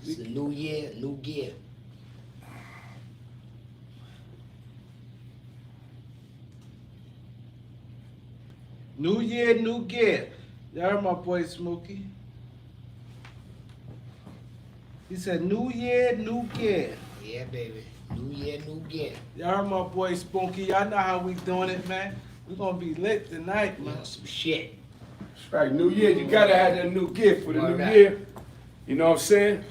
It's a new year, new gear. New year, new gear. Y'all heard my boy Smokey? He said, new year, new gear. Yeah, baby. New year, new gear. Y'all heard my boy Smokey. Y'all know how we doing it, man. We gonna be lit tonight, You man. know, some shit. That's right, New Year, you gotta have that new gift for the Word new up. year. You know what I'm saying?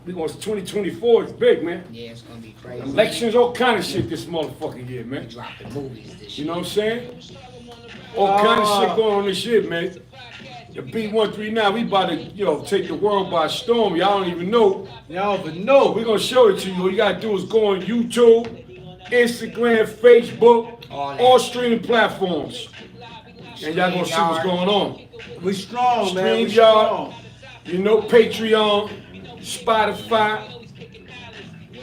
We going 2024 is big, man. Yeah, it's gonna be crazy. Elections, all kind of shit this motherfucking year, We man. dropping movies this You year. know what I'm saying? All kind of shit going on this shit, man. The B139, we about to, take the world by storm. Y'all don't even know. Y'all don't even know. We're gonna show it to you. All you gotta do is go on YouTube, Instagram, Facebook, All that. all streaming platforms. And y'all gonna see what's going on. We strong, man. We StreamYard. strong. Patreon, Spotify,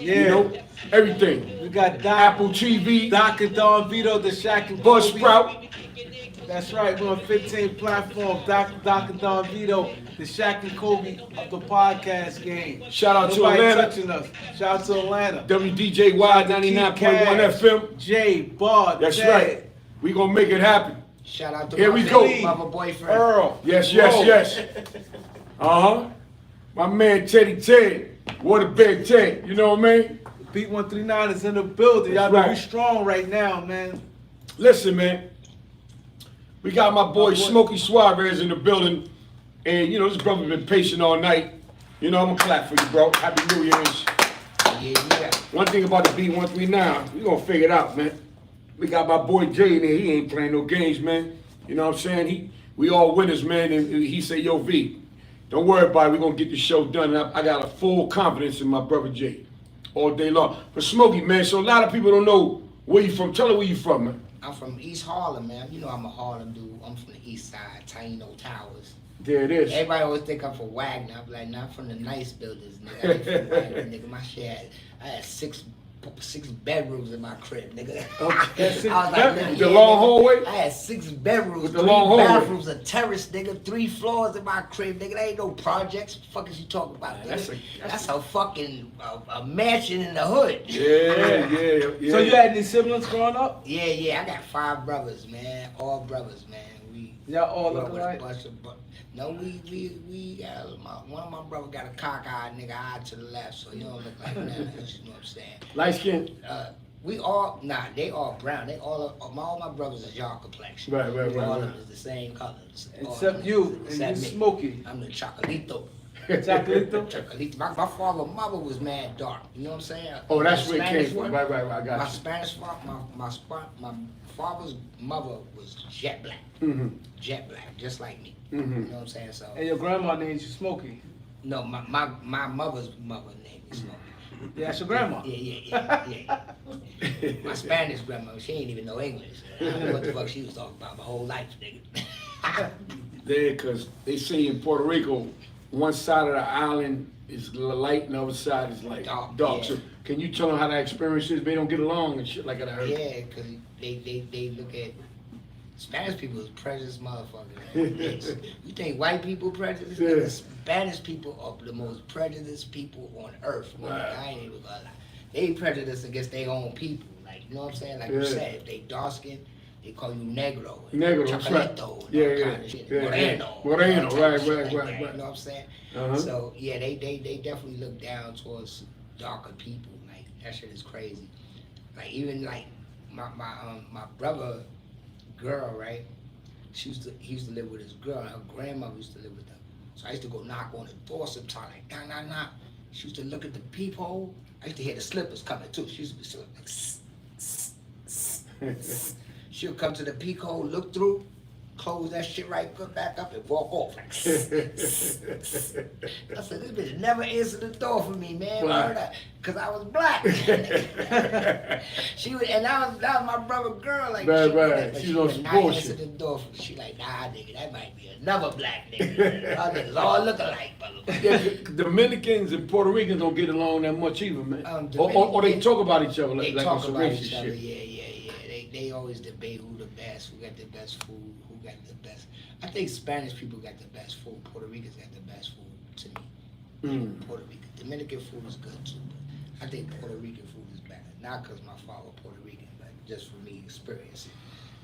Yeah. everything. We got Apple TV, Doc and Don Vito, the Shaq and Kobe. Buzzsprout. That's right. We're on 15 platforms. Doc and Don Vito, the Shaq and Kobe of the podcast game. Shout out to Nobody Atlanta. touching us. Shout out to Atlanta. WDJY 99.1 FM. Jay, Bard, That's Ted, right. We gonna make it happen. Shout out to Here my we go. baby mother boyfriend. Earl. Yes. Bro. My man Teddy Ted. What a big Ted. You know what I mean? Beat 139 is in the building. Y'all That's know right. we strong right now, man. Listen, man. We got my boy Smokey Suarez in the building. And, this brother been patient all night. I'm gonna clap for you, bro. Happy New Year's. Yeah. One thing about the B139, we gonna figure it out, man. We got my boy Jay in there. He ain't playing no games, man. You know what I'm saying? We all winners, man. And he said, yo, V, don't worry about it. We're gonna get the show done. And I got a full confidence in my brother Jay all day long. But Smokey, man, so a lot of people don't know where you from. Tell them where you from, man. I'm from East Harlem, man. You know I'm a Harlem dude. I'm from the East Side, Taino Towers. There it is. Everybody always think I'm from Wagner. I'm like, not from the nice buildings, nigga. I ain't from Wagner, nigga. My shit I had six bedrooms in my crib, nigga. Okay. I was like, nigga, The long hallway? I had 6 bedrooms, With the 3 long hallway. bathrooms, a terrace, nigga, 3 floors in my crib, nigga. There ain't no projects. What the fuck is you talking about, nigga? That's a fucking a mansion in the hood. Yeah. So you had any siblings growing up? Yeah. I got 5 brothers, man. All brothers, man. Y'all all grew up look with a alike? bunch of no, we got one of my brothers got a cock-eyed nigga eye to the left, so he don't look like that. You know what I'm saying? Light skin. We all they all brown. They all my brothers are y'all complexion. Right. All of them is the same colors. Except you, and Except you me. Smokey. I'm the chocolito. Chocolito? Chocolito. My father, mother was mad dark. You know what I'm saying? Oh, that's where it Spanish came from. one. Right. I got My you. Spanish my father's mother was jet black. Mm-hmm. Jet black, just like me. Mm-hmm. You know what I'm saying? So And your grandma named you Smokey. no, my mother's mother named me Smokey. Yeah, that's your grandma. Yeah. My Spanish grandma, she ain't even know English. I don't know what the fuck she was talking about my whole life, nigga. There, because they say in Puerto Rico, one side of the island is light and the other side is like dark. Yeah. So can you tell them how that experience is? They don't get along and shit like that. I heard. Yeah, because they look at Spanish people as prejudiced motherfuckers. You think white people prejudiced? Yeah. Nigga, Spanish people are the most prejudiced people on earth. Nigga. Right. I ain't even gonna lie. They prejudiced against their own people. Like, you know what I'm saying? Like you Yeah. said, if they dark skinned, they call you negro. Negro, that's right. Chocolito, and Yeah, all yeah, kind of shit. yeah, Moreno. Moreno, all type of right, shit right. that, You know what I'm saying? Uh-huh. So yeah, they definitely look down towards darker people. Like that shit is crazy. Like even like my brother girl, right? He used to live with his girl. And her grandmother used to live with them. So I used to go knock on the door sometimes, like knock. She used to look at the peephole. I used to hear the slippers coming too. She used to be like, she'll come to the peephole, look through, close that shit right back up and walk off. Like, I said, this bitch never answered the door for me, man. Why? Because I was black. She would, and that was my brother girl. Like, Right. She She would on some not bullshit. answer the door for me. She like, nah, nigga, that might be another black nigga. Other niggas all look alike, motherfucker. Yeah, Dominicans and Puerto Ricans don't get along that much either, man. Or they talk about each other They like talk on some about racist each other, shit. yeah. They always debate who the best, who got the best food, who got the best. I think Spanish people got the best food. Puerto Ricans got the best food to me. Puerto Ricans. Dominican food is good too, but I think Puerto Rican food is better. Not because my father Puerto Rican, but just for me experiencing.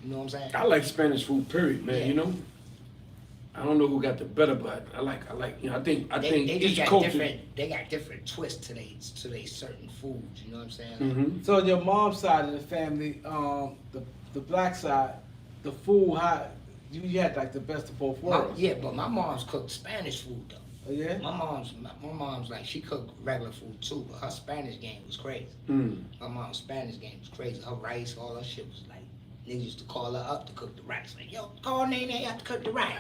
You know what I'm saying? I like Spanish food, period, man. Yeah. You know, I don't know who got the better, but I like. You know, I think They just each got culture. different. They got different twists to they certain foods. You know what I'm saying? Mm-hmm. So on your mom's side of the family, the black side, the food, how you had like the best of both worlds. Yeah, but my mom's cooked Spanish food though. Oh, yeah. My mom's like she cooked regular food too, but her Spanish game was crazy. Mm. My mom's Spanish game was crazy. Her rice, all her shit was like. Niggas used to call her up to cook the rice. Like, yo, call Nene up to cook the rice.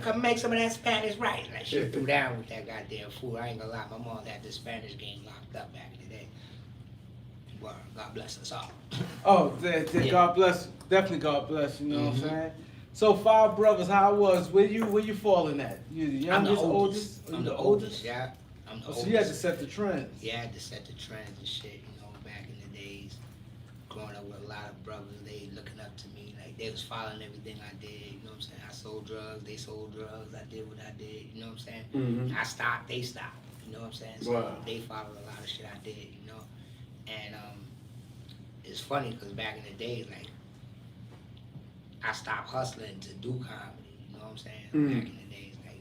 Come make some of that Spanish rice. Like, she threw down with that goddamn food. I ain't gonna lie, my mom had the Spanish game locked up back in the day. Well, God bless us all. Oh, Yeah. God bless. Definitely God bless. You know what I'm Mhm. saying? So 5 brothers, how it was? Where you falling at? You the I'm the youngest, oldest. Or I'm you the oldest, yeah. I'm the Oh, oldest. so you had to set the trends. Yeah, I had to set the trends and shit, you know, back in the days. Growing up with a lot of brothers, they looking up to me, like they was following everything I did, you know what I'm saying? I sold drugs, they sold drugs, I did what I did, you know what I'm saying? Mhm. I stopped, they stopped, you know what I'm saying? So Wow. they followed a lot of shit I did, you know? And it's funny because back in the days, like, I stopped hustling to do comedy, you know what I'm saying? Mm. Back in the days, like,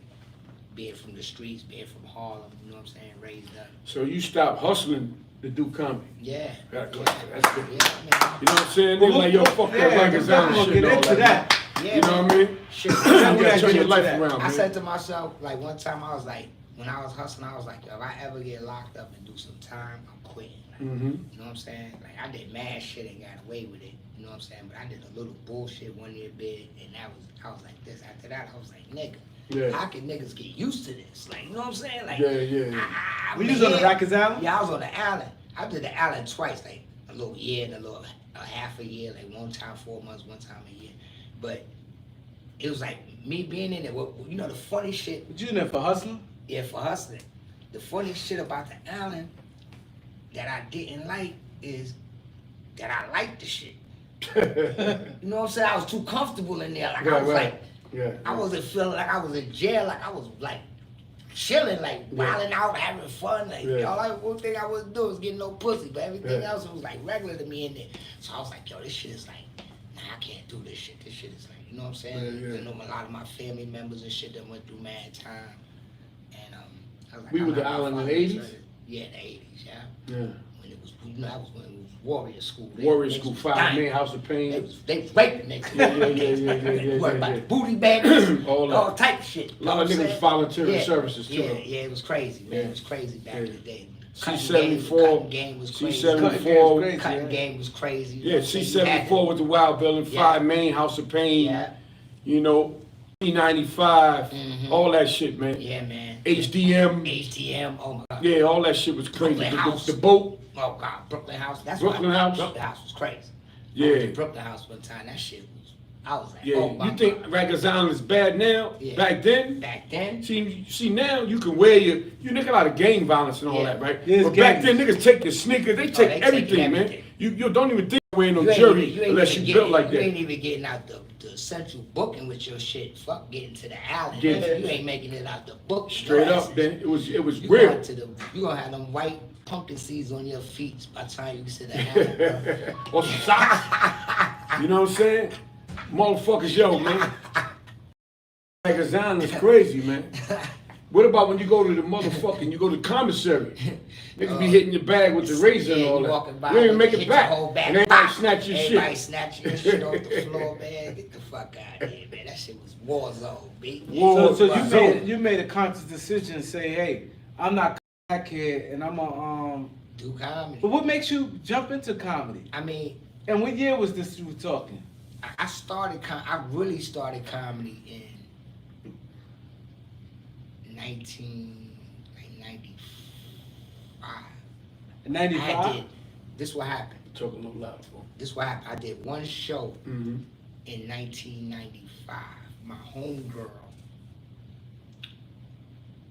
being from the streets, being from Harlem, you know what I'm saying? Raised up. So you stopped hustling to do comedy. Yeah. That's yeah, good. That's good. yeah, man. You know what I'm saying? They're like, yo, fuck that Yeah, records out we'll and shit get and all into that. that. Yeah, You know what I mean? Shit. You Yeah, gotta get turn your into life that. around, I man. said to myself, like one time I was like, when I was hustling, I was like, yo, if I ever get locked up and do some time, I'm quitting. Like, Mm-hmm. you know what I'm saying? Like I did mad shit and got away with it. You know what I'm saying? But I did a little bullshit 1 year bid, and I was like this. After that, I was like, nigga, Yeah. how can niggas get used to this? Like, you know what I'm saying? Like, Yeah, yeah. Were you on the Rikers Island? Yeah, I was on the island. I did the island twice, like a little year and a half a year, like one time 4 months, one time a year. But it was like me being in there. Well, you know the funny shit. But you in there for hustling? Yeah, for hustling. The funny shit about the island that I didn't like is that I liked the shit. You know what I'm saying? I was too comfortable in there. Like I was like, Yeah. I wasn't feeling like I was in jail. Like I was like chilling, like wilding out, having fun. Like Yeah. all I one thing I wasn't doing was getting no pussy, but everything Yeah. else was like regular to me in there. So I was like, yo, this shit is like, nah, I can't do this shit. This shit is like, you know what I'm saying? Yeah, yeah. I know a lot of my family members and shit that went through mad time, and I was like, We I'm were the not gonna island in the follow this 80s? shit. Yeah, in the 80s, yeah. Yeah. When it was, you know, that was when it was warrior school. Warrior Niggas School, was 5 dying. Man, House of Pain. They was raping niggas. Yeah. Worried about booty bags, All all that. type of shit. A lot of niggas volunteering services too. Yeah, yeah, it was crazy, man. Yeah. It was crazy back in the day. C-74, Cutting game was crazy. C-74. Crazy, Cutting yeah. game was crazy. Yeah, So you had C-74 to- with the Wild Bill and Yeah. 5 Main, House of Pain. Yeah, You know, P95, Mhm. all that shit, man. yeah, man. HDM. HTM, oh my God. Yeah, all that shit was crazy. Brooklyn The, House. the boat. Oh God, Brooklyn House. That's Brooklyn why House? Brooklyn House was crazy. I Yeah. went to Brooklyn House one time. That shit was. I was like, Yeah. oh my You think God. Rikers Island is bad now? Yeah. Back then? Back then? See now you can wear you nigga a lot of gang violence and all Yeah. that, right? Yeah, it's but back gangs. then niggas take your sneakers, they take take everything, man. everything. You don't even think you're wearing no You ain't jury even- you ain't unless even you getting- built like You that. ain't even getting out the central booking with your shit. Fuck getting to the island. Yeah. You ain't making it out the book. Straight Your up, ass- then it was You real. going to the, you gonna have them white pumpkin seeds on your feet by the time you get to the island, bro. Or some socks. You know what I'm saying? Motherfuckers, yo, man. Rikers Island is crazy, man. What about when you go to the motherfucking, you go to the commissary? Niggas be hitting your bag with the razor and Yeah, all you that. walking by, You ain't even make hit it your back. whole back. And everybody Pop. snatch your Everybody shit. snatching your shit off the floor, man. Get the fuck out of here, man. That shit was war zone, B. War So zone. you made a conscious decision to say, hey, I'm not back here, and I'm a Do comedy. But what makes you jump into comedy? I mean, And what year was this you were talking? I really started comedy in 1995. In I 95? did. This what happened. Talk a little loud for This what happened. I did one show Mm-hmm. in 1995. My homegirl.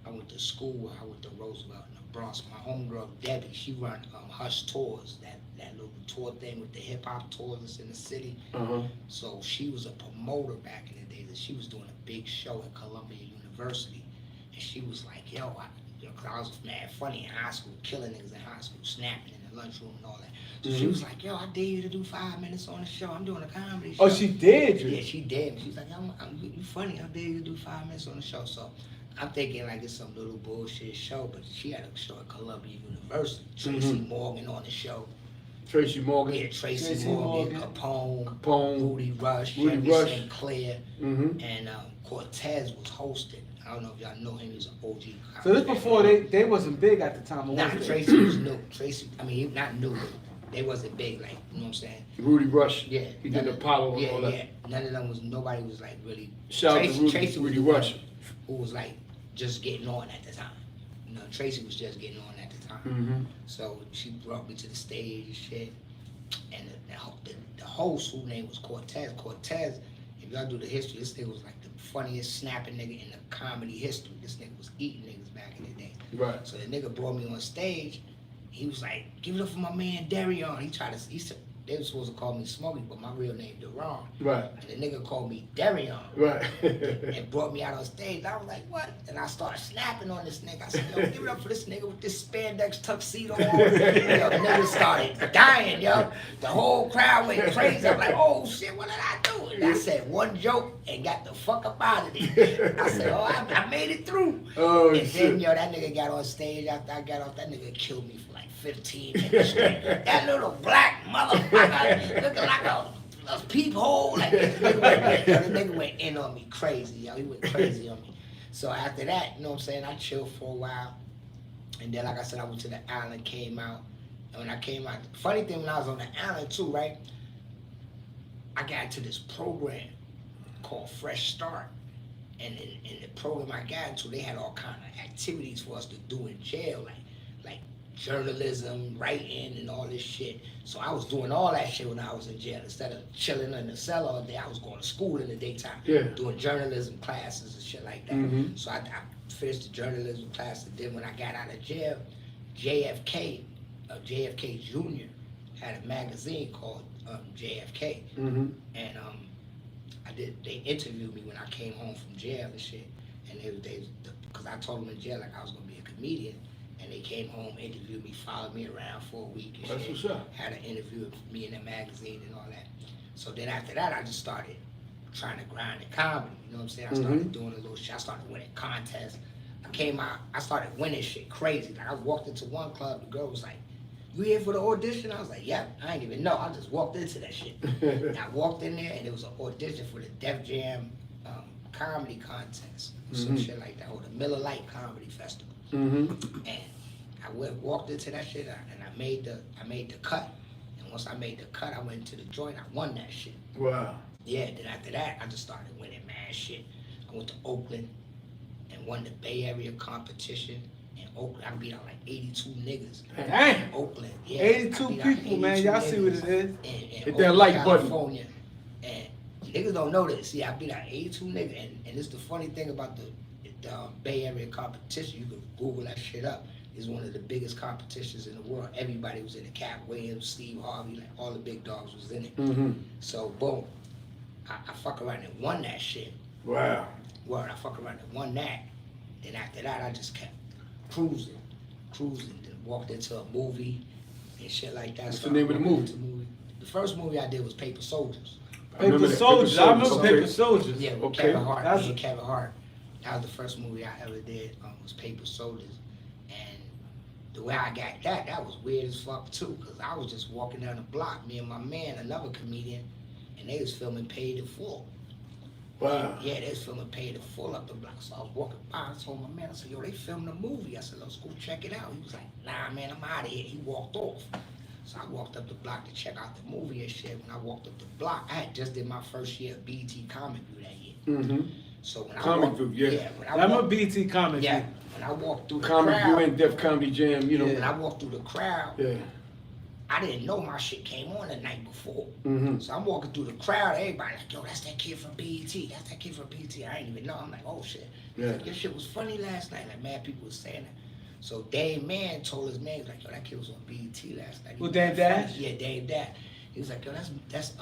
I went to school. I went to Roosevelt in the Bronx. My homegirl Debbie, she run Hush Tours, that little tour thing with the hip hop tours that's in the city. Uh-huh. So she was a promoter back in the day. That she was doing a big show at Columbia University, and she was like, "Yo, you know, cause I was mad funny in high school, killing niggas in high school, snapping in the lunchroom and all that. So she was like, yo, I dare you to do 5 minutes on the show. I'm doing a comedy show. Oh, she dared you? Yeah, she dared me. She was like, you funny. I dare you to do 5 minutes on the show. So I'm thinking like it's some little bullshit show, but she had a show at Columbia University. Tracy Morgan on the show. Tracy Morgan. Yeah, Tracy Morgan, Capone, Rudy Rush, Rudy Jimmy Rush. St. Clair, and Cortez was hosting. I don't know if y'all know him. He's an OG. So this before they wasn't big at the time. Nah, Tracy was new. Tracy, I mean, not new, but they wasn't big, like, you know what I'm saying? Rudy Rush. Yeah. He did Apollo and all that. Yeah, none of them was, nobody was like really. Shout out to Tracy was Rudy the one Rush. who was like just getting on at the time. You know, Tracy was just getting on at the time. So she brought me to the stage and shit. And the host, whose name was Cortez. Cortez, if y'all do the history, this nigga was like the funniest snapping nigga in the comedy history. This nigga was eating niggas back in the day. Right. So the nigga brought me on stage. He was like, give it up for my man Darion. He said, they were supposed to call me Smokey, but my real name Deron. Right. And the nigga called me Darion. Right. And brought me out on stage. I was like, what? And I started snapping on this nigga. I said, yo, give it up for this nigga with this spandex tuxedo on. Yo, the nigga started dying, yo. The whole crowd went crazy. I'm like, oh shit, what did I do? And I said one joke and got the fuck up out of there. I said, oh, I made it through. Oh, and shit. then, yo, that nigga got on stage. After I got off, that nigga killed me for like 15 minutes straight. That little black motherfucker looking like a peephole. Like, the nigga went in on me crazy, yo. He went crazy on me. So after that, you know what I'm saying, I chilled for a while. And then, like I said, I went to the island, came out. And when I came out, funny thing, when I was on the island too, right? I got into this program called Fresh Start. And in the program I got into, they had all kind of activities for us to do in jail, like journalism, writing, and all this shit. So I was doing all that shit when I was in jail. Instead of chilling in the cell all day, I was going to school in the daytime, doing journalism classes and shit like that. So I finished the journalism class, and then when I got out of jail, JFK Jr. had a magazine called JFK, and they interviewed me when I came home from jail and shit, and because I told them in jail like I was gonna be a comedian, and they came home, interviewed me, followed me around for a week and That's shit. what's up. Had an interview with me in the magazine and all that. So then after that, I just started trying to grind in comedy. You know what I'm saying? I started doing a little shit. I started winning contests. I started winning shit crazy. Like I walked into one club, the girl was like, "You here for the audition?" I was like, "Yeah." I didn't even know. I just walked into that shit. And I walked in there, and it was an audition for the Def Jam comedy contest, or some shit like that, or the Miller Lite Comedy Festival. And I walked into that shit, and I made the cut. And once I made the cut, I went into the joint. I won that shit. Wow. Yeah. Then after that, I just started winning mad shit. I went to Oakland and won the Bay Area competition. Oakland, I beat out like 82 niggas. Damn. Oakland, yeah. 82 people, man. Y'all see what it is. Hit that like button. California. And niggas don't know this. See, I beat out 82 niggas. And it's the funny thing about the Bay Area competition. You can Google that shit up. It's one of the biggest competitions in the world. Everybody was in it. Cat Williams, Steve Harvey, like all the big dogs was in it. So, boom. I fuck around and won that shit. Wow. Word, I fuck around and won that. Then after that, I just kept cruising, then walked into a movie and shit like that. What's the name of the movie? The first movie I did was Paper Soldiers. Paper Soldiers. I remember Okay. Paper Soldiers. Yeah, with Okay. Kevin Hart. That's Me and Kevin Hart. That was the first movie I ever did. Was Paper Soldiers, and the way I got that was weird as fuck too. Cause I was just walking down the block, me and my man, another comedian, and they was filming Paid in Full. Wow. Yeah, they was filming Paid in Full up the block. So I was walking by, I told my man, I said, yo, they filming a movie. I said, let's go check it out. He was like, nah, man, I'm out of here. He walked off. So I walked up the block to check out the movie and shit. When I walked up the block, I had just did my first year of BET Comic View that year. So when Comic I walked, View, yeah. when I'm a BT Comic yeah, View. when I walked through the Comic View crowd, and Def Comedy Jam, you know. when I walked through the crowd, Yeah. I didn't know my shit came on the night before. Mm-hmm. So I'm walking through the crowd, everybody like, yo, that's that kid from BET. That's that kid from BET. I didn't even know. I'm like, oh shit. Yeah. Like, your shit was funny last night. Like, mad people was saying that. So Dave Mann told his man, like, yo, that kid was on BET last night. Who, Dave Dash? Yeah, Dave Dash. He was like, yo, that's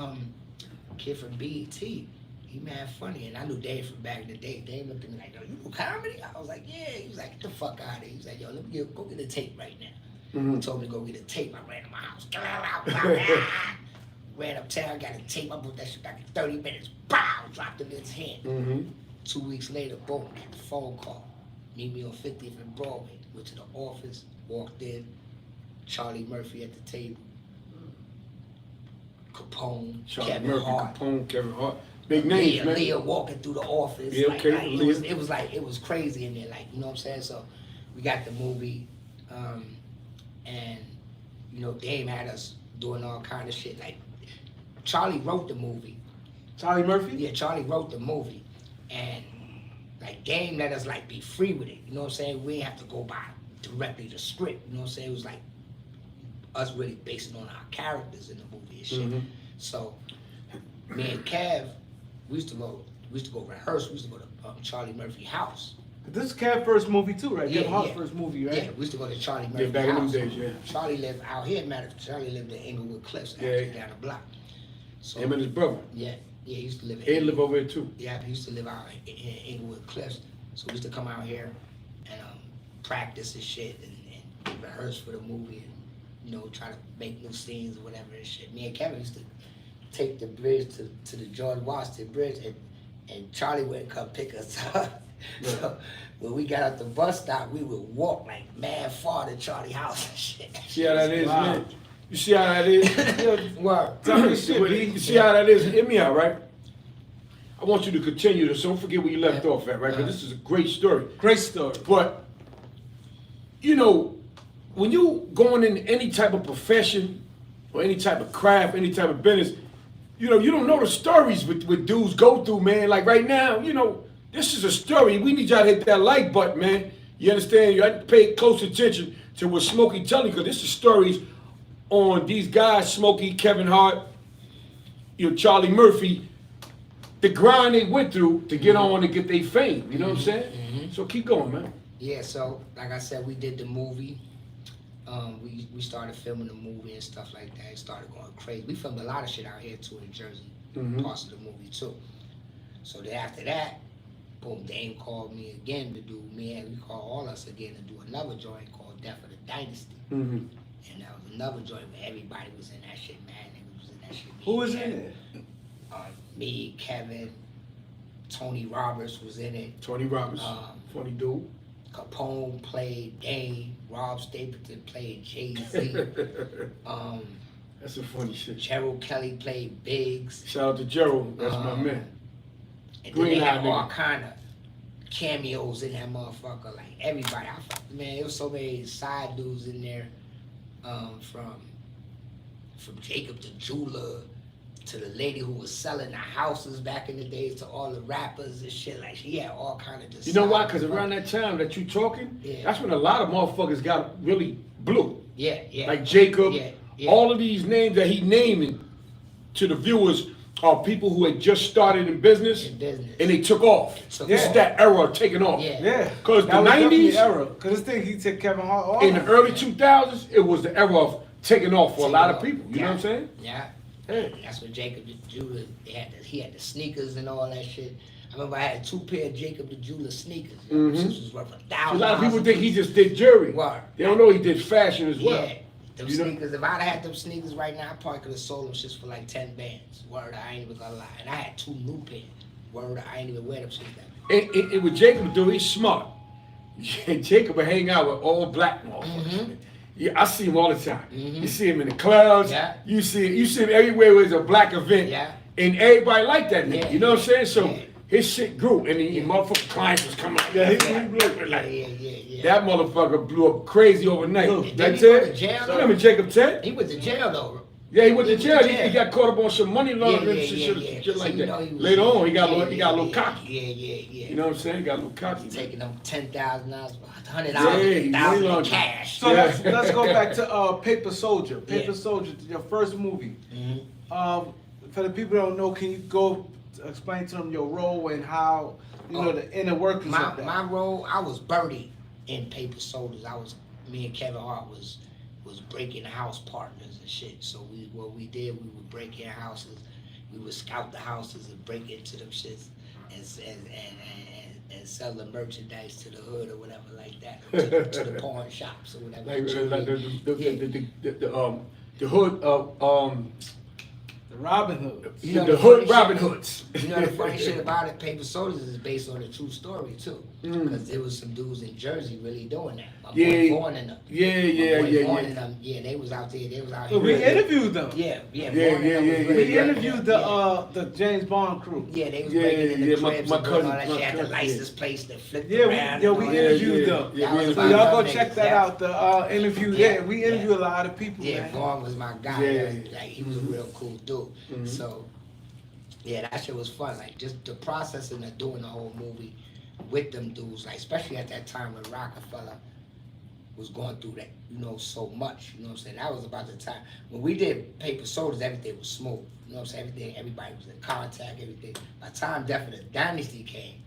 kid from BET. He he mad funny. And I knew Dave from back in the day. Dave looked at me like, yo, you do comedy? I was like, yeah. He was like, get the fuck out of here. He was like, yo, let me go get a tape right now. He told me to go get a tape. I ran to my house. Ran uptown, got a tape. I put that shit back in 30 minutes. Bow! Dropped it in his hand. 2 weeks later, boom, got the phone call. Meet me on 50th and Broadway. Went to the office, walked in. Charlie Murphy at the table. Capone, Charlie Kevin Murphy, Hart. Capone, Kevin Hart. Big names, man. Leah walking through the office. Yeah, okay, It was crazy in there, like, you know what I'm saying? So we got the movie, and you know, Dame had us doing all kind of shit. Like, Charlie wrote the movie. Charlie Murphy? Yeah, Charlie wrote the movie, and like Dame let us like be free with it. You know what I'm saying? We didn't have to go by directly the script. You know what I'm saying? It was like us really basing on our characters in the movie and shit. So me and Kev, we used to go rehearse. We used to go to Charlie Murphy house. This is Cav's first movie too, right? Yeah, Kevin Hart's yeah. first movie, right? Yeah, we used to go to Charlie Murphy back in them house. days, yeah. Charlie lived out here. Matter of fact, Charlie lived in Inglewood Cliffs, actually down the block. So Him and his brother. yeah, he used to live. He live over here too. Yeah, he used to live out in Inglewood Cliffs. So we used to come out here and practice and shit and rehearse for the movie and, you know, try to make new scenes or whatever and shit. Me and Kevin used to take the bridge to the George Washington Bridge and Charlie wouldn't come pick us up. So when we got out the bus stop, we would walk like mad far to Charlie house and shit. See how that is, Wow. man? You see how that is? Word. Tell me shit, B. You see how that is? Hear me out, right? I want you to continue this. Don't forget where you left off at, right? Because this is a great story. Great story. But, you know, when you going in any type of profession or any type of craft, any type of business, you know, you don't know the stories with dudes go through, man. Like right now, you know, this is a story. We need y'all to hit that like button, man. You understand? You have to pay close attention to what Smokey telling you, because this is stories on these guys, Smokey, Kevin Hart, you know, Charlie Murphy, the grind they went through to get on and get their fame. You know what I'm saying? So keep going, man. Yeah, so like I said, we did the movie. We started filming the movie and stuff like that. It started going crazy. We filmed a lot of shit out here too in Jersey, parts of the movie too. So then after that, boom, Dame called me again to do we called all us again to do another joint called Death of the Dynasty. And that was another joint where everybody was in that shit, man. Niggas was in that shit. Who was in it? Me, Kevin, Tony Roberts was in it. Tony Roberts, funny dude. Capone played Dame. Rob Stapleton played Jay-Z. That's some funny shit. Gerald Kelly played Biggs. Shout out to Gerald, that's my man. And Green then they had Eye all nigga. kind of cameos in that motherfucker. Like everybody. Man, there was so many side dudes in there. From Jacob the jeweler to the lady who was selling the houses back in the days to all the rappers and shit. Like she had all kind of just. You know why? Because around that time that you talking, that's when a lot of motherfuckers got really blew. Yeah. Like Jacob, Yeah. all of these names that he naming to the viewers are people who had just started in business, and they took off. Took This off. is that era of taking off. Yeah. Because the That was definitely 90s, era. Because this thing, he took Kevin Hart off. in the early 2000s, it was the era of taking off for a lot of people. You know what I'm saying? Yeah. Hey. That's when Jacob the jeweler, he had the sneakers and all that shit. I remember I had 2 pair of Jacob the jeweler sneakers. This was worth $1,000. A lot of people think he just did jewelry. Word. They don't know he did fashion as well. Yeah. Them You know? sneakers, if I'd had them sneakers right now, I probably could have sold them shits for like 10 bands. Word, I ain't even gonna lie. And I had 2 new pairs. Word, I ain't even wear them shits that. It with Jacob do, he's smart. Jacob will hang out with all black motherfuckers. Yeah, I see him all the time. You see him in the clubs. Yeah. You see him everywhere where there's a black event. Yeah. And everybody like that nigga. Yeah. You know what I'm saying? So Yeah. his shit grew, and the motherfucking clients was coming. Yeah, he blew up like Yeah. that motherfucker blew up crazy overnight. Did That's he go to it. jail, You though? remember Jacob Ted? He went to jail though. Yeah, he went to He jail. went to He jail. got caught up on some money laundering Yeah. shit like So you that. know he was- Later on, he got a yeah, little cocky. Yeah. You know what I'm saying? He got a little cocky. Taking them $10,000, $100, Yeah, he money $1,000 in laundering. cash. So Yeah. let's go back to Paper Soldier. Paper Yeah. Soldier, your first movie. Mm-hmm. For the people who don't know, can you go explain to them your role and how you know the inner workings of that? My role, I was Birdie in Paper Soldiers. Me and Kevin Hart was breaking house partners and shit. So what we did, we would break in houses. we would scout the houses and break into them shits and sell the merchandise to the hood or whatever like that, or to the pawn shops or whatever. Like Yeah. the hood The Robin Hood. You know the the hood funny Robin shit- Hoods. You know the funny shit about it, Paper Soldiers is based on a true story too. Because there was some dudes in Jersey really doing that. My boy Vaughn and them. Vaughn and them, yeah, they was out there. They was out So here. we interviewed them. Yeah. Yeah, Vaughn and them was really We doing interviewed that. the James Bond crew. Yeah, they was Yeah, breaking in the yeah, cribs my and doing all cousin- that my shit. Had the cousin, license plates that flipped Yeah, around. we and all interviewed that. them. Yeah, That was So my y'all go niggas, check that yeah. out. The interview Yeah, there. We yeah. interview a lot of people, Yeah, man. Vaughn was my guy. Yeah. Like he was a real cool dude. So yeah, that shit was fun. Like just the processing of doing the whole movie with them dudes, like especially at that time when Rockefeller was going through that, so much. You know what I'm saying? That was about the time when we did Paper Soldiers. Everything was smooth. You know what I'm saying? Everything, everybody was in contact. Everything. By the time Death of the Dynasty came,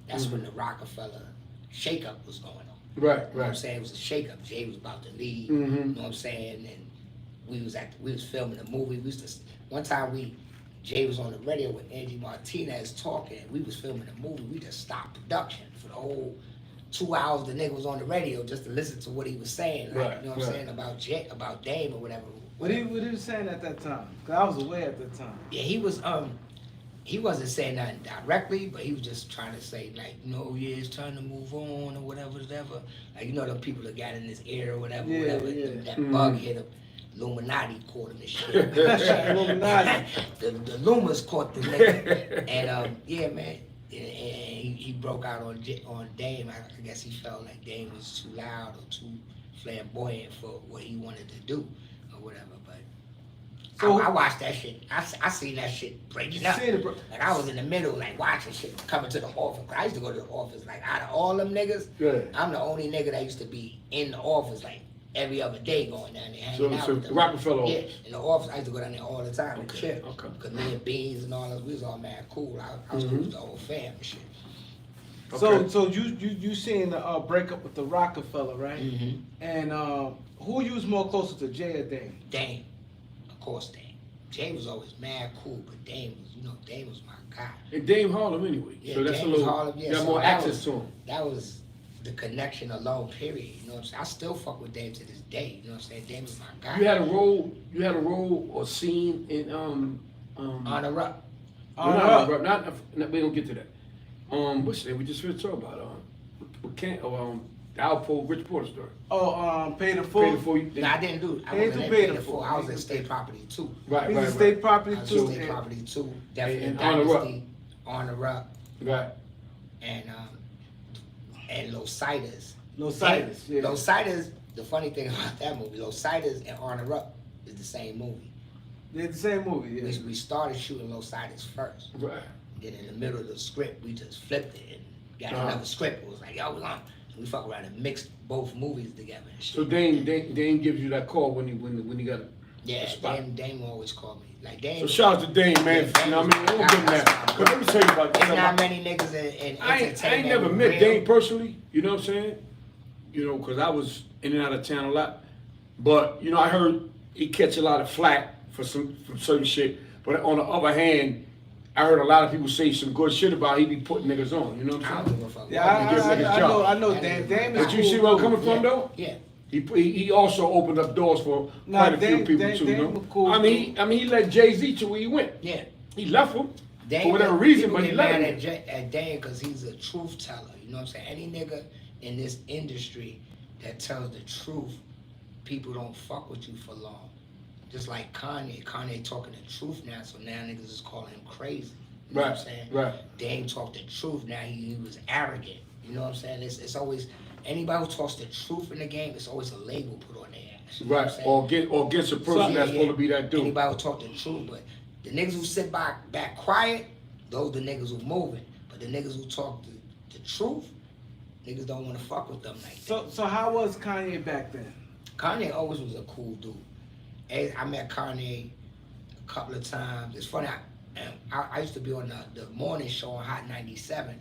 that's when the Rockefeller shakeup was going on. Right, You know what I'm right. saying? It was a shakeup. Jay was about to leave. Mhm. You know what I'm saying? And we was filming a movie. One time Jay was on the radio with Angie Martinez talking. We was filming a movie. We just stopped production for the whole 2 hours. The nigga was on the radio just to listen to what he was saying. Like, Right, you know what right. I'm saying about Dame or whatever. What he was saying at that time? Cause I was away at that time. Yeah, he wasn't saying nothing directly, but he was just trying to say like, yeah, it's time to move on or whatever. Like the people that got in his ear or whatever, Yeah, whatever. yeah. That bug hit him. Illuminati caught him and shit. Illuminati. the Lumas caught the nigga. And yeah, man. And he broke out on Dame. I guess he felt like Dame was too loud or too flamboyant for what he wanted to do or whatever. But So- I watched that shit. I seen that shit breaking up. seen it, bro. Like I was in the middle, like watching shit coming to the office. I used to go to the office. Like out of all them niggas, Yeah. I'm the only nigga that used to be in the office like every other day going down there hanging out So with them. Rockefeller. Yeah, in the office, I used to go down there all the time and chill. Okay. Cause me and Beans and all that, we was all mad cool. I was cool with the whole fam and shit. Okay. So you seen the breakup with the Rockefeller, right? Mm-hmm. And who you was more closer to, Jay or Dame? Dame, of course Dame. Jay was always mad cool, but Dame was, Dame was my guy. And Dame Harlem anyway. Yeah, So that's Dame a was little. Harlem, yeah, You got so more that access was- to him. That was the connection alone, period. You know what I'm saying? I still fuck with Dame to this day. You know what I'm saying? Dame was my guy. You had a role or scene in Honor up. not we don't get to that. What's that? We just finished talking about we can't the Alpo Rich Porter story. Oh, Pay the Pay Fool. the fool. No, I didn't do it. I He wasn't ain't in do Pay Pay the the Fool. Fool. I was in State Property too. Right, He's right, a right. state property I was too. in State Property too. Definitely And Honor Up. Dynasty, Honor Up, Right. and Los Citas. Los Citas, yeah. Los Citas, the funny thing about that movie, Los Citas and Honor Up is the same movie. They're the same movie, yeah. We started shooting Los Citas first. Right. Then in the middle of the script, we just flipped it and got another script. It was like, yo, we fuck around and mixed both movies together and shit. So Dame gives you that call when he got it. Yeah, spot. Dame always called me. Like Dame. So shout out to Dame, man. Yeah, You know what I mean? I don't give him that. But let me tell you about There's not this. many niggas in I entertainment. ain't never who met real. Dame personally, you know what I'm saying? Because I was in and out of town a lot. But, I heard he catch a lot of flack for certain shit. But on the other hand, I heard a lot of people say some good shit about he be putting niggas on, you know what I I'm don't saying? give a fuck. Yeah, I give niggas job. I know Dame is But you cool, see where I'm too. coming from, though? Yeah. He also opened up doors for Nah, quite a few Dame- people Dame- too, Dame you know? was cool, I mean, he led Jay-Z to where he went. Yeah. He left him Dame, for whatever reason, people but he get left mad him. at Dame because he's a truth teller. You know what I'm saying? Any nigga in this industry that tells the truth, people don't fuck with you for long. Just like Kanye. Kanye talking the truth now, so now niggas is calling him crazy. You know what I'm saying? Right. Dame talked the truth, now he was arrogant. You know what I'm saying? It's always, anybody who talks the truth in the game, it's always a label put on their ass. You know what I'm Right. saying? Or against a person that's supposed to be that dude. Anybody who talk the truth, but the niggas who sit back quiet, those the niggas who moving. But the niggas who talk the truth, niggas don't want to fuck with them like that. So how was Kanye back then? Kanye always was a cool dude. I met Kanye a couple of times. It's funny, I used to be on the morning show on Hot 97.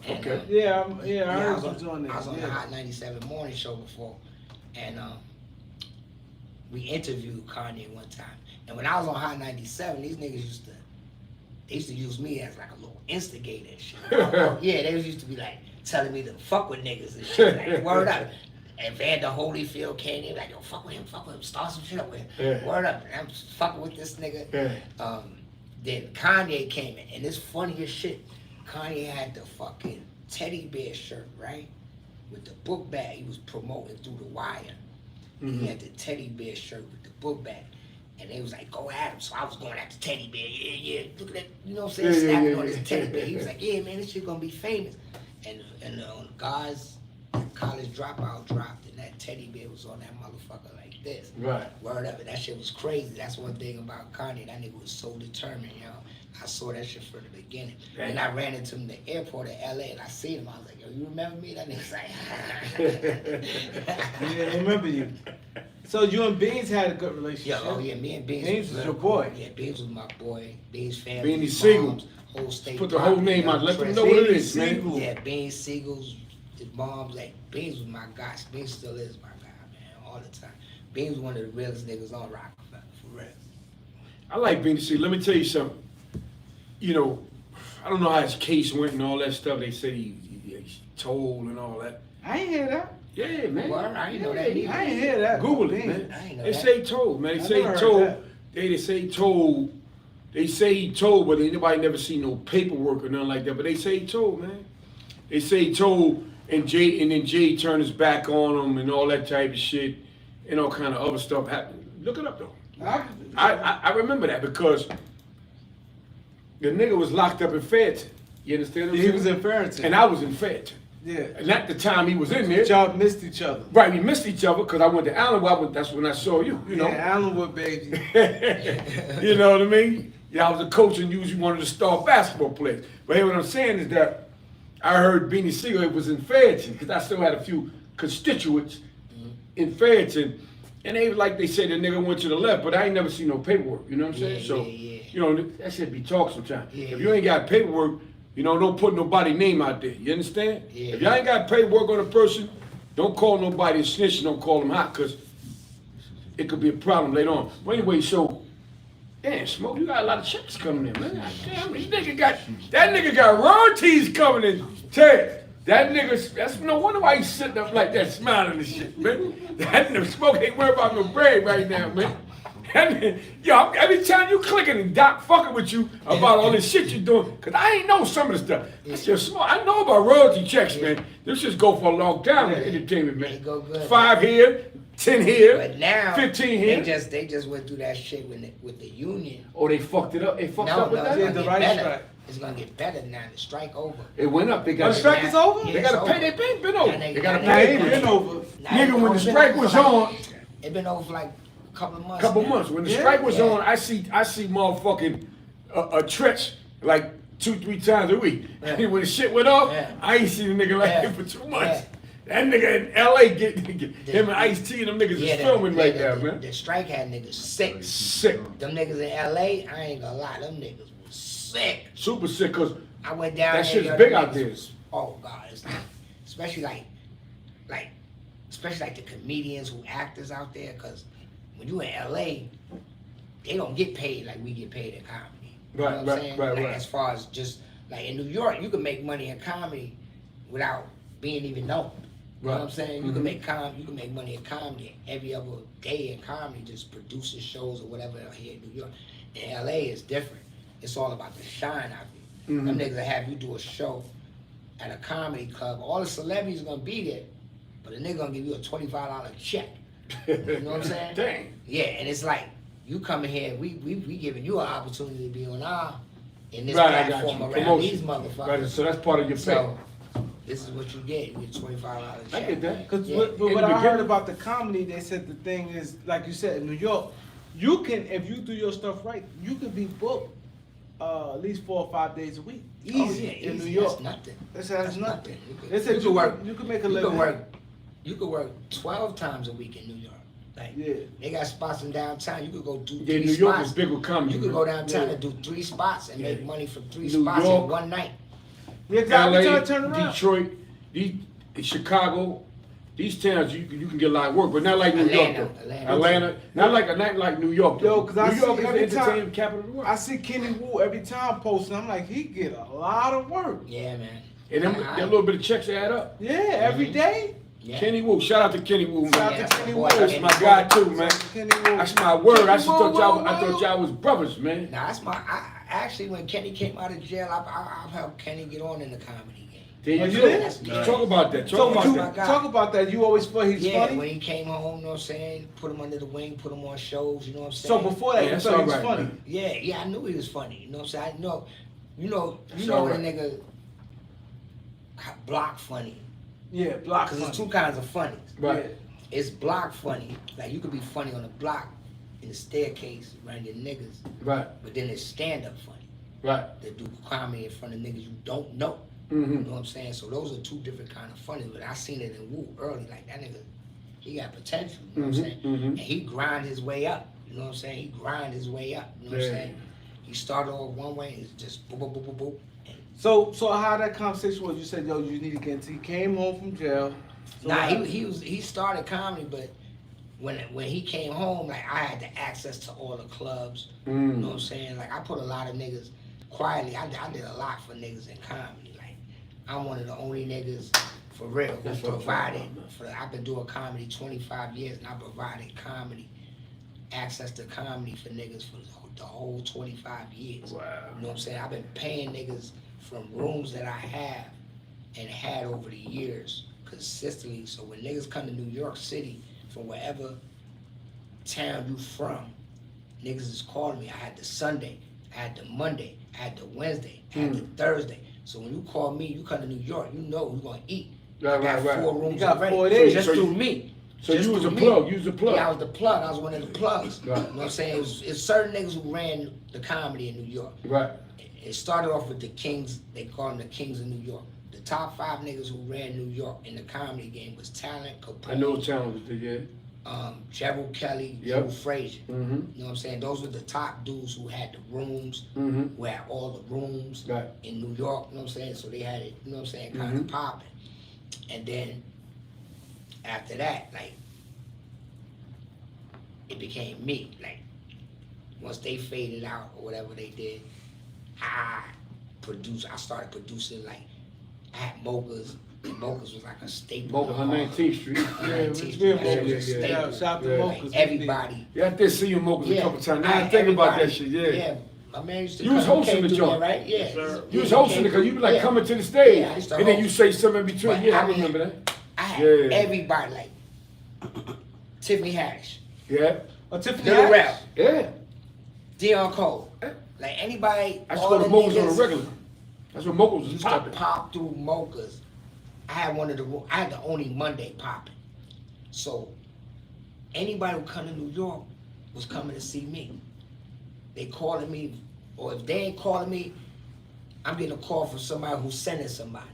And, Okay. I I heard was you on, doing that. I was on the yeah. Hot 97 morning show before, and we interviewed Kanye one time. And when I was on Hot 97, these niggas used to they used to use me as like a little instigator and shit. Yeah, they used to be like telling me to fuck with niggas and shit. Like, word up. And Vander Holyfield came in like, yo, fuck with him, start some shit up with him. Yeah. Word up. And I'm fucking with this nigga. Yeah. Then Kanye came in, and this funny as shit. Kanye had the fucking teddy bear shirt, right? With the book bag. He was promoting through the wire. Mm-hmm. He had the teddy bear shirt with the book bag. And they was like, go at him. So I was going at the teddy bear. Yeah. Look at that. You know what I'm saying? Snapping on his teddy bear. He was like, yeah, man, this shit gonna be famous. And guys, college dropout dropped, and that teddy bear was on that motherfucker like this. Right. Word up, and that shit was crazy. That's one thing about Kanye. That nigga was so determined, yo. I saw that shit from the beginning. Right. And I ran into him in the airport in LA, and I seen him. I was like, yo, you remember me? That nigga's like, Yeah, I remember you. So you and Beans had a good relationship. yo, oh yeah, me and Beans. Beans was your boy. Yeah, Beans was my boy. Beans family. Beanie Siegel. moms, whole state. Put the whole name out. Let them know what it is, man. Siegel. Yeah, Beans Siegel's his mom's like Beans was my guy. Beans still is my guy, man, all the time. Beans was one of the realest niggas on Rockefeller, for real. I like Beanie Siegel. Let me tell you something. You know, I don't know how his case went and all that stuff. They said he told and all that. I ain't hear that. Yeah, man. Well, I ain't know that either. I ain't hear that. Google it, Beans. man. I ain't know They that. say he told, man. They I say never he heard told. that. They say he told. They say he told, but anybody never seen no paperwork or nothing like that. But they say he told, man. They say he told, and then Jay turned his back on him and all that type of shit, and all kind of other stuff happened. Look it up though. I remember that because the nigga was locked up in Fayetteville. You understand what I'm He saying? was in Farrington. And I was in Fayetteville. Yeah. And at the time he was in there. Y'all missed each other. Right, we missed each other because I went to Allenwood. That's when I saw you, you know. Yeah, Allenwood, baby. You know what I mean? Yeah, I was a coach and you was one of the star basketball players. But here what I'm saying is that I heard Beanie Siegel was in Fayetteville because I still had a few constituents in Fayetteville. And they like they said the nigga went to the left, but I ain't never seen no paperwork. You know what I'm saying? Yeah, So, yeah. you know, that shit be talk sometimes. Yeah, if you ain't got paperwork, you know, don't put nobody's name out there. You understand? Yeah. If y'all ain't got paperwork on a person, don't call nobody a snitch, don't call them hot, because it could be a problem later on. Well, anyway, so, damn, Smoke, you got a lot of checks coming in, man. Damn, that nigga got royalties coming in. Ted, that nigga, that's no wonder why he's sitting up like that, smiling and shit, man. That nigga Smoke ain't worried about no bread right now, man. Yo, every time you clicking and Doc fucking with you about all this shit you doing, cause I ain't know some of the stuff. That's just small. I know about royalty checks, man. This just go for a long time in entertainment, They man. go good. 5 here, 10 here, But now 15 here. they just went through that shit with the union. Oh, they fucked it up. They fucked No, up with it's that. Yeah, gonna the get right better. strike. It's gonna get better now. The strike over. It went up. They Oh, got the strike is over? They gotta pay. They been over. Now They gotta now Nah, pay. it ain't been over. Nigga, when the strike was on, It been over for like a couple of months. couple now. months. When the Yeah. strike was Yeah. on, I see motherfucking a Tretch like 2-3 times a week. Yeah. When the shit went off, Yeah. I ain't seen a nigga like Yeah. him for 2 months. Yeah. That nigga in LA get him and Ice-T and them niggas is filming right now, man. The strike had niggas sick. Sick. Them niggas in LA, I ain't gonna lie, them niggas was sick. Super sick, cause I went down that there. shit's yo, big them out niggas there. was- oh God, it's like, especially like the comedians who actors out there, cause when you in LA, they don't get paid like we get paid in comedy. You Right, know what right, I'm saying? right, Like, right. as far as just like in New York, you can make money in comedy without being even known. You know what I'm saying? You can make money in comedy every other day in comedy, just producing shows or whatever here in New York. In LA, it's different. It's all about the shine out there. Them niggas will have you do a show at a comedy club. All the celebrities are gonna be there, but the nigga gonna give you a $25 check. You know what I'm saying? Dang. Yeah, and it's like you coming here, we giving you an opportunity to be on our in this Right, I got platform you. around Promotion. these motherfuckers. Right, so that's part of your pay. So this is what you get. You get $25 I check. get that. Cause Yeah. but In what the I heard beginning- about the comedy, they said the thing is, like you said, in New York, you can, if you do your stuff right, you can be booked at least 4 or 5 days a week. Easy Oh, yeah, in easy. New York. That's nothing. That's That's nothing. nothing. They said you work. you can make a You living. could work. You could work 12 times a week in New York. Like Yeah. they got spots in downtown. You could go do Yeah, 3 New York spots. is big with comedy. You could man. go downtown Yeah. and do 3 spots and Yeah. make money from 3 New spots York. in one night. Yeah, 'cause I was LA, trying to turn around. Detroit, Chicago, these towns you can get a lot of work, but not like New York. Though. Atlanta. Not like New York. Though. Yo, because I New York see is every the entertainment time capital of the world. I see Kenny Wu every time posting. I'm like, he get a lot of work. Yeah, man. And them, that little bit of checks add up. Yeah, every day. Yeah. Kenny Wu, shout out to Kenny Wu, man. Shout out Yeah, to Kenny boy, Wu. That's my guy too, man. Kenny Wu. That's my word. I Kenny Wu, thought y'all was brothers, man. Now that's actually when Kenny came out of jail, I helped Kenny get on in the comedy game. There Oh, you you go. did? That's me. Talk about that. So Talk about you that. talk about that. You always thought he's Yeah, funny. when he came home, you know what I'm saying? Put him under the wing, put him on shows, you know what I'm So saying? before that, Yeah, you that's thought he was all right, funny. man. Yeah, I knew he was funny. You know what I'm saying? You know That's when all a right. nigga block funny. Yeah, block Because funny. there's two kinds of funny. Right. It's block funny. Like you could be funny on the block in the staircase around your niggas, Right. but then it's stand up funny. Right. That do comedy in front of niggas you don't know. Mm-hmm. You know what I'm saying? So those are two different kind of funny. But I seen it in Wu early. Like that nigga, he got potential. You know what I'm saying? Mhm. And he grind his way up. You know what I'm saying? He grind his way up. You know what I'm Yeah. saying? He started off one way and it's just boop boop boop boop boop. And So how that conversation was? You said, yo, you need to get into. He came home from jail. So nah, how- he started comedy, but when he came home, like I had the access to all the clubs. You know what I'm saying? Like I put a lot of niggas quietly. I did a lot for niggas in comedy. Like I'm one of the only niggas for real who That's what I'm provided talking about, for. I've been doing comedy 25 years, and I provided comedy access to comedy for niggas for the whole 25 years. Wow. You know what I'm saying? I've been paying niggas from rooms that I have and had over the years consistently. So when niggas come to New York City from wherever town you from, niggas is calling me. I had the Sunday, I had the Monday, I had the Wednesday, I had the Thursday. So when you call me, you come to New York, you know we're gonna eat. Right, I got right, right. 4 rooms You got already. 4 days. Just So through you- me. So Just you was a through plug. me. You was a plug. Yeah, I was the plug. I was one of the plugs. Right. You know what I'm saying? It's certain niggas who ran the comedy in New York. Right. It started off with the Kings. They call them the Kings of New York. The top 5 niggas who ran New York in the comedy game was Talent, Capone, I know challenges did, yeah. Gerald Kelly, Yep. Drew Frazier. Mm-hmm. You know what I'm saying? Those were the top dudes who had the rooms, Mm-hmm. who had all the rooms Right. in New York. You know what I'm saying? So they had it, you know what I'm saying, kind of popping. And then after that, like, it became me. Like, once they faded out or whatever they did, I started producing, like, I had Mocha's, and Mocha's was like a staple. Both on 19th Street. Yeah, 19th Rich Street, Bill that shit was a Mocha's. staple. Yeah, shout out to Yeah. Mocha's. Like, everybody. Yeah, I did see you Mocha's a couple times. Now I I- think about that everybody- shit, yeah. Yeah, my man used to You was come, hosting came the through joint. there, right? Yeah. Yes, sir. You was Yeah, hosting came it because you through. be like Yeah. coming to the stage. Yeah, I used to and then you host. say something in between. But Yeah, I I mean- remember that. I had Yeah. everybody, like, Tiffany Haddish, Oh, Yeah. Tiffany Lil Haddish? Rel, Yeah. Dion Cole, like anybody, I used to all go to the Mocha's on a niggas regular. That's what Mocha's was used to popping. pop through Mocha's. I had I had the only Monday popping. So anybody who come to New York was coming to see me. They calling me, or if they ain't calling me, I'm getting a call from somebody who's sending somebody.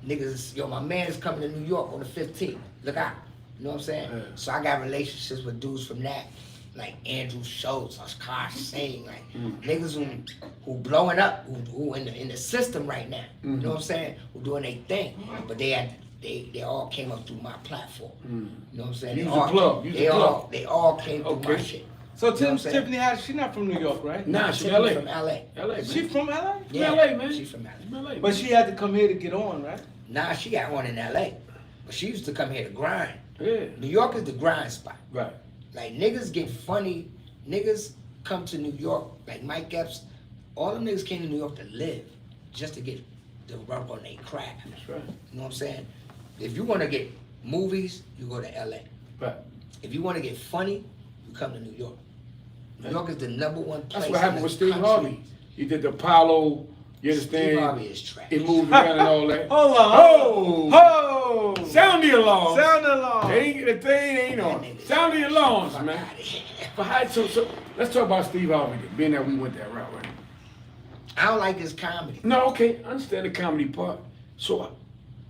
Niggas, yo, my man is coming to New York on the 15th. Look out. You know what I'm saying? Yeah. So I got relationships with dudes from that, like Andrew Schultz, Akash Singh, like niggas who blowing up, who in the system right now. You know what I'm saying? Who doing their thing, but they all came up through my platform. You know what I'm saying? Use They the all- plug, use the they all plug. they all came through my Okay. shit. So You know what I'm saying? Tiffany Haddish, she not from New York, right? Nah, she Tiffany LA. from LA. LA, man. She from LA? Yeah, LA, man. She from LA. From LA, But she had to come here to get on, right? Nah, she got one in LA, but she used to come here to grind. Yeah. New York is the grind spot. Right. Like niggas get funny. Niggas come to New York, like Mike Epps. All them niggas came to New York to live, just to work on their craft. That's right. You know what I'm saying? If you want to get movies, you go to LA. Right. If you want to get funny, you come to New York. New York is the #1 place. That's what happened in with the Steve country. Harvey. He did the Apollo, you understand? Steve Harvey is trash. It moved around and all that. Hold on. Oh! Ho! Sound the alarm. Sound alarm. The thing ain't on. Sound the alarms, Fuck man. outta here. But so let's talk about Steve Harvey, then, being that we went that route, right? I don't like his comedy. No, okay, I understand the comedy part. So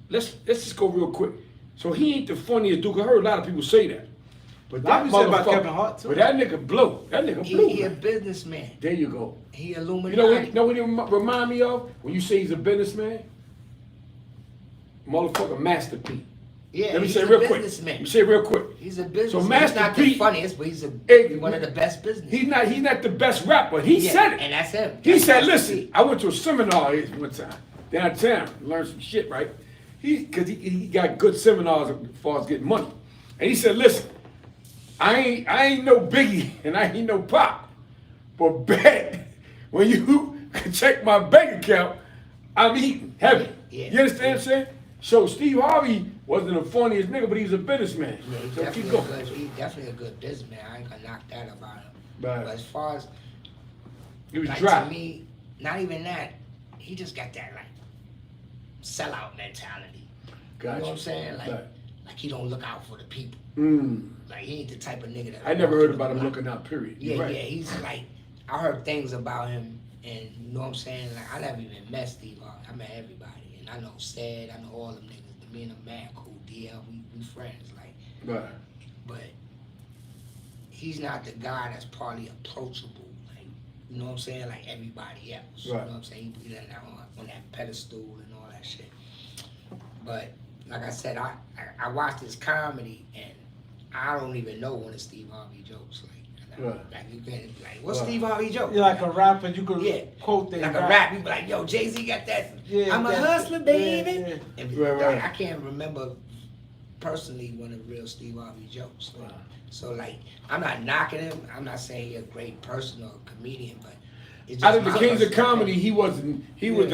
let's just go real quick. So he ain't the funniest dude. I heard a lot of people say that. But A lot of that people say about motherfucker- Kevin Hart, too. But that nigga blew. That nigga blew. He a man. businessman. There you go. He You Illuminati. know what he remind me of? When you say he's a businessman? Motherfucker Master P. Yeah, Let me he's say a real quick. businessman. Let me say real quick. He's a businessman. So Master He's not P, the funniest, but he's one of the best businessmen. He's not the best rapper. He said it. And that's him. He That's said, Master listen, P. I went to a seminar one time downtown, learned some shit, right? Cause he got good seminars as far as getting money. And he said, listen, I ain't no Biggie and I ain't no Pop, but bet when you check my bank account, I'm eating heavy. Yeah. You understand what I'm saying? So Steve Harvey wasn't the funniest nigga, but he's a businessman. Yeah, he's So keep definitely, going. he's definitely a good businessman. I ain't gonna knock that about him. Right. But as far as He was like dry. to me, not even that. He just got that like sellout mentality. Gotcha. You know what I'm saying? Like, Right. like he don't look out for the people. Mm. Like he ain't the type of nigga that. I never walk heard through about the him block. looking out, period. Yeah, You're right. yeah. He's like, I heard things about him, and you know what I'm saying. Like I never even met Steve Harvey. I met everybody, and I know Sad. I know all them niggas. Me and the man, cool DL. We friends. Like, Right. but he's not the guy that's probably approachable. Like, you know what I'm saying? Like everybody else. You know Right. what I'm saying? He put that on that pedestal and all that shit. But like I said, I watched his comedy and I don't even know one of Steve Harvey jokes. Right. Like you can like, what's Right. Steve Harvey joke? You're like a rapper, you could Yeah. quote that. Like a rap, you be like, yo, Jay-Z got that. Yeah, I'm a that- hustler, baby. yeah, yeah. And Right, right. I can't remember personally one of the real Steve Harvey jokes. Right. So like, I'm not knocking him. I'm not saying he's a great person or a comedian, but it's just Out of the my kings of personal comedy, opinion. he was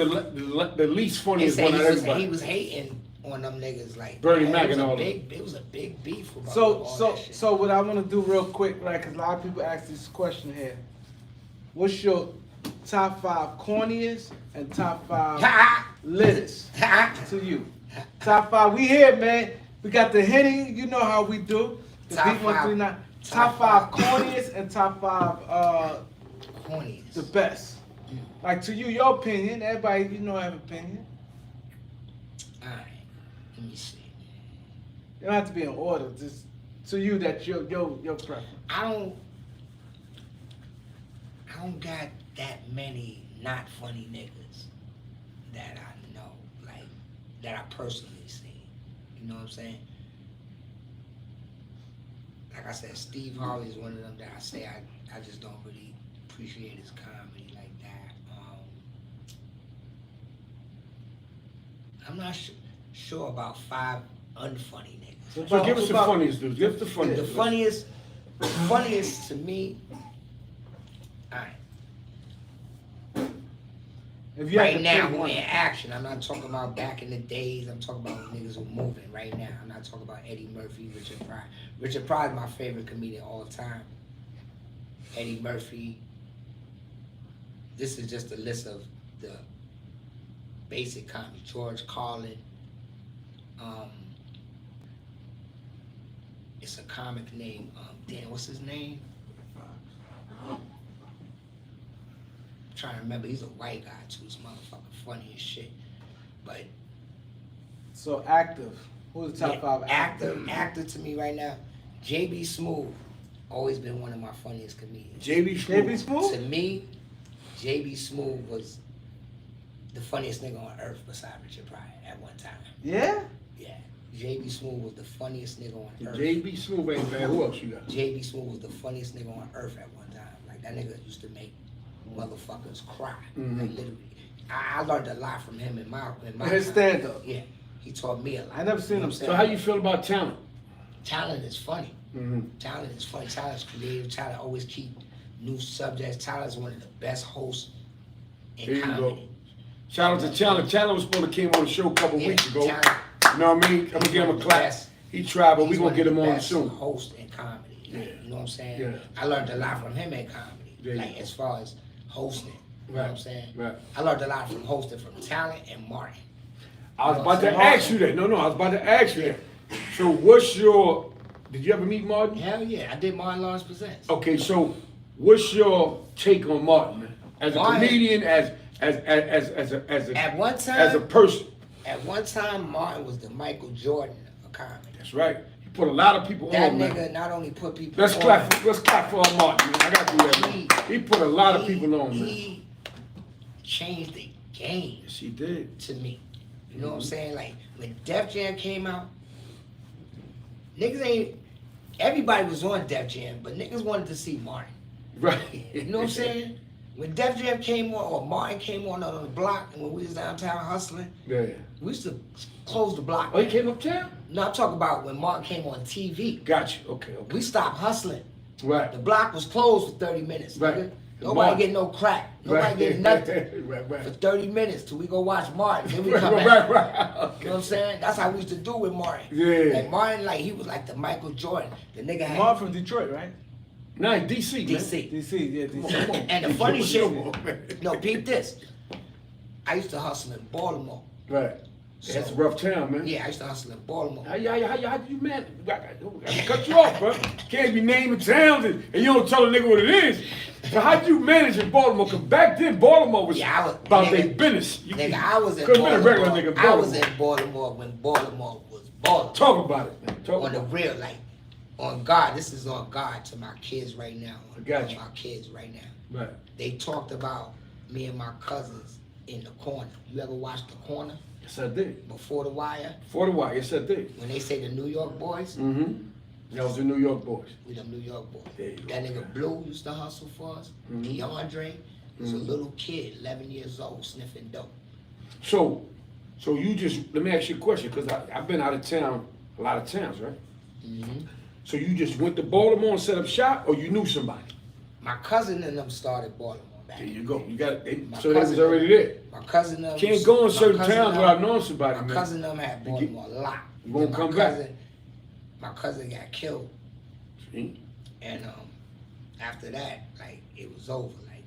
the least They funniest say one out of everybody. he was hating on them niggas like Bernie man, Mac it was and a all big, it was a big beef about So all so that shit. so what I want to do real quick, right? Because a lot of people ask this question here. What's your top 5 corniest and top 5 Ha littest ha. to you? Top 5. We here, man. We got the Henny. You know how we do. The Top beat 139. Top 5 corniest and top 5 Corniest. the best. Like to you, your opinion. Everybody, you know, have opinion. Alright, let me see. You don't have to be in order. Just to you, that's your preference. I don't got that many not funny niggas that I know, like that I personally seen. You know what I'm saying? Like I said, Steve Harvey is one of them that I say I just don't really appreciate his comedy like that. I'm not sure about 5 unfunny niggas. So give us the funniest dudes. Give us the funniest. The funniest to me. Alright. If you had Right to now, pick who one. in action. I'm not talking about back in the days. I'm talking about niggas who moving right now. I'm not talking about Eddie Murphy, Richard Pryor. Richard Pryor is my favorite comedian of all time. Eddie Murphy. This is just a list of the basic comedy. George Carlin. It's a comic name. Damn, what's his name? Trying to remember, he's a white guy too. This motherfucker funny as shit. But So active. Who's the top yeah, 5 actor to me right now, JB Smooth, always been one of my funniest comedians. JB JB Smooth. Smooth? To me, JB Smooth was the funniest nigga on earth beside Richard Pryor at one time. Yeah? Yeah, JB Smooth was the funniest nigga on earth. JB Smooth ain't bad. Who else you got? JB Smooth was the funniest nigga on earth at one time. Like that nigga used to make motherfuckers cry. Mhm. Like literally. I learned a lot from him in my His time. stand up. Yeah, he taught me a lot. I never seen You know him what I'm So how you feel about talent? Talent is funny. Mm-hmm. Talent is funny. Talent is creative. Talent always keep new subjects. Talent is one of the best hosts in There you go. comedy. Shout out to Talent. Talent was supposed to came on the show a couple Yeah, weeks ago. Talent. You know what I mean? I'm gonna give him a clap. Yes. He tried, but we He's gonna one get of him the on best soon. Host in comedy. Like, Yeah. You know what I'm saying? Yeah. I learned a lot from him in comedy. There you Like go. as far as hosting. You know what I'm Right. saying? Right. I learned a lot from hosting from Talent and Martin. I was about to So ask you that. No, I was about to ask you that. So what's your? Did you ever meet Martin? Hell yeah, I did Martin Lawrence Presents. Okay, so what's your take on Martin, man? As a Martin- comedian, as At one a time, person. Martin was the Michael Jordan of comedy. That's right. He put a lot of people That on, nigga man. not only put people Let's on, clap for our Martin, man. I gotta do that, man. He put a lot of people on, man. He changed the game Yes, he did. to me. You know what I'm saying? Like when Def Jam came out, niggas ain't. Everybody was on Def Jam, but niggas wanted to see Martin. Right. You know what I'm saying? When Def Jam came on, or Martin came on the block, and when we was downtown hustling, Yeah. we used to close the block. Oh, he came uptown? No, I'm talking about when Martin came on TV. Got you. Okay. We stopped hustling. Right. The block was closed for 30 minutes. Right. Nigga. Nobody getting no crack. Nobody getting nothing. Right. For 30 minutes till we go watch Martin. Then we Right. come back. Right. You know what I'm saying? That's how we used to do with Martin. Yeah. Like Martin, like he was like the Michael Jordan. The nigga had Mark from Detroit, right? Nah, DC, man. DC. DC, yeah, DC. Come on. And the funny shit, Come on, man. no, peep this. I used to hustle in Baltimore. Right. That's a rough town, man. Yeah, I used to hustle in Baltimore. How you manage? I cut you off, bro. Can't be naming towns and you don't tell a nigga what it is. So how do you manage in Baltimore? Because back then Baltimore was Yeah, I was- about nigga, their business. Nigga, I was in couldn't be a regular Baltimore. nigga in I was Baltimore. in Baltimore when Baltimore was Baltimore. Talk about it, man. Talk On the about it. real, like, on God. This is on God to my kids right now. I got you. My kids right now. Right. They talked about me and my cousins in the corner. You ever watch The Corner? Yes, I did. Before the Wire? For the while, yes, I did. When they say the New York boys, Mm-hmm. That was the New York boys. we them New York boys. There you go. That nigga Blue used to hustle for us. Mhm. DeAndre was a Mhm. little kid, 11 years old, sniffing dope. So you just, let me ask you a question, because I've been out of town, a lot of towns, right? Mm-hmm. So you just went to Baltimore and set up shop, or you knew somebody? My cousin and them started Baltimore back. There you go. You got it. My So they was cousin- already there. My cousin them. Can't go in my certain cousin towns them- without knowing somebody, My man. cousin them had You get- Baltimore a lot. You won't Then come my back. cousin, My cousin got killed, See? and after that, like it was over. Like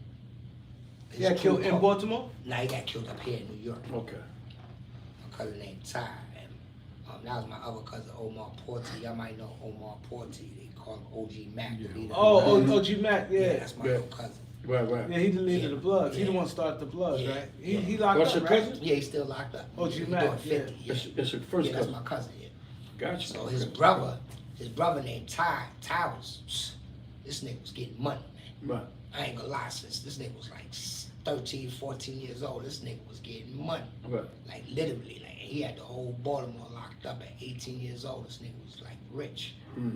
his Yeah, crew killed in called- Baltimore? Nah, he got killed up here in New York. Okay. My cousin named Ty, and that was my other cousin Omar Porty. Y'all might know Omar Porty. They call him OG Mac. the leader of Oh, the Bloods. OG Mac, yeah, yeah. that's my Yeah. little cousin. Right. Yeah, he the leader of the Bloods. He Yeah. the one started the Bloods, Yeah. right? Yeah. He locked What's up, your right? cousin? Yeah, he's still locked up. OG He's Mac, doing yeah. 50. Yeah. That's your first Yeah, that's cousin. my cousin. Yeah. Gotcha. So his Okay. brother named Ty was, this nigga was getting money, man. Right. I ain't gonna lie, since this nigga was like 13, 14 years old, this nigga was getting money. Right. Like literally, like he had the whole Baltimore locked up at 18 years old. This nigga was like rich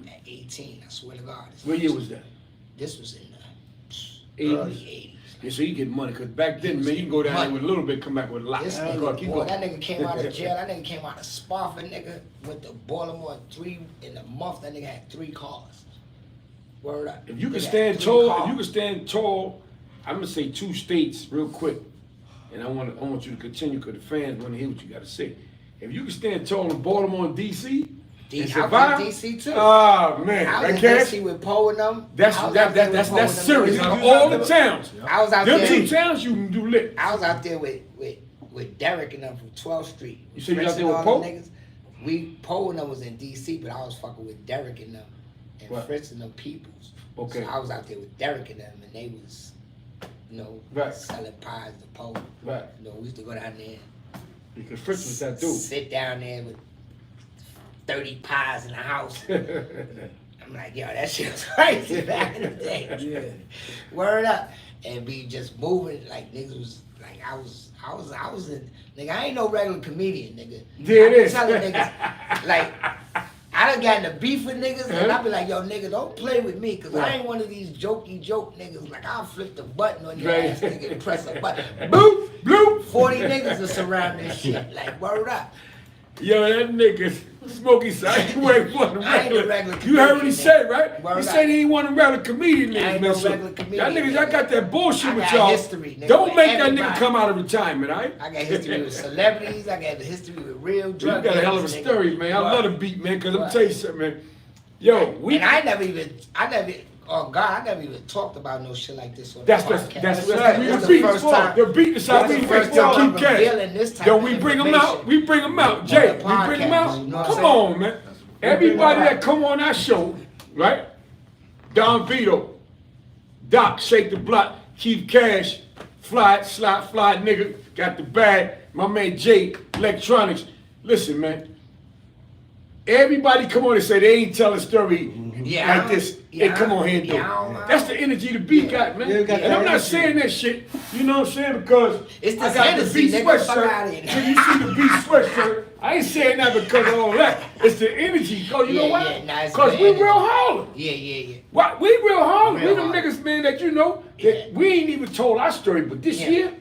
at 18. I swear to God. What year was that? This was in the 80s? early 80s. Yeah, so you get money, because back then, man, you can go down there with a little bit, come back with a lot. This Keep nigga, going, keep boy, going. that nigga came out of jail. That nigga came out of Spofford, nigga. Went to Baltimore in a month. That nigga had 3 cars. Word up. If you can Nigga had stand 3 tall, cars. if you can stand tall, I'm gonna say 2 states real quick, and I want you to continue because the fans want to hear what you got to say. If you can stand tall in Baltimore and DC, and I was survive, in DC too. oh man, I that was in cash, DC with Poe and them. that's I was out there with that's Poe and them. serious. Out of You all was the out there- towns, I was out them there. 2 towns you can do lit. I was out there with Derek and them from 12th Street. You said you was out Fritz there and with all Poe? them niggas. Poe and them was in DC, but I was fucking with Derek and them and Right. Fritz and them peoples. Okay. So I was out there with Derek and them, and they was, you know, Right. selling pies to Poe. Right, You know, we used to go down there, because Fritz was that dude. sit down there with 30 pies in the house. I'm like, yo, that shit was crazy back in the day. Yeah. Word up. And be just moving like niggas was like I was in nigga, I ain't no regular comedian, nigga. There it I be is. telling niggas, like I done got in a beef with niggas and I be like, yo nigga, don't play with me, cause I ain't one of these jokey joke niggas. Like I'll flip the button on your Right. ass, nigga, and press a button. Bloop, bloop. 40 niggas are surrounding this shit. Like word up. Yo, that nigga, Smokey said he ain't one of I ain't a regular You heard what he comedian, said, right? Word He up. said he ain't one of them regular comedian niggas, I ain't man. no So regular comedian, y'all niggas, y'all nigga. got that bullshit I with got y'all. history, nigga, Don't with make that nigga everybody. come out of retirement, all right? I got history with celebrities. I got history with real You drug got a hell of a dealers, nigga. story, man. I Word. love the beat, man, because I'm Word. tell you something, man. Yo, we. And I never, oh God, I never even talked about no shit like this on That's the podcast. that's right. the That's beat. the first time. The beat is how That's we the first keep time I'm cash. revealing this type Yo, of we bring them information out. We bring them out. on Jay, the we bring them podcast, out. you know what Come I'm on, man. Everybody that come on our show, right? Don Vito, Doc, Shake the Block, Keith Cash, Fly, Slot, Fly, nigga, got the bag. My man Jay, Electronics. Listen, man. Everybody come on and say they ain't tell a story Yeah, like this. yeah, Hey, come on here, yeah, I though. don't mind. That's the energy the beat got, man. Yeah, we got and I'm that not energy. saying that shit, you know what I'm saying, because It's I this got the Hennessy, beat nigga, fuck sweatshirt. outta here. So you see the beat sweatshirt. I ain't saying that because of all that. It's the energy. Cause you know Yeah, why? yeah, nah, it's Cause the we energy. real hard. Yeah. What? We real hard. Real We them hard. niggas, man, that you know, that Yeah. we ain't even told our story, but this Yeah. year,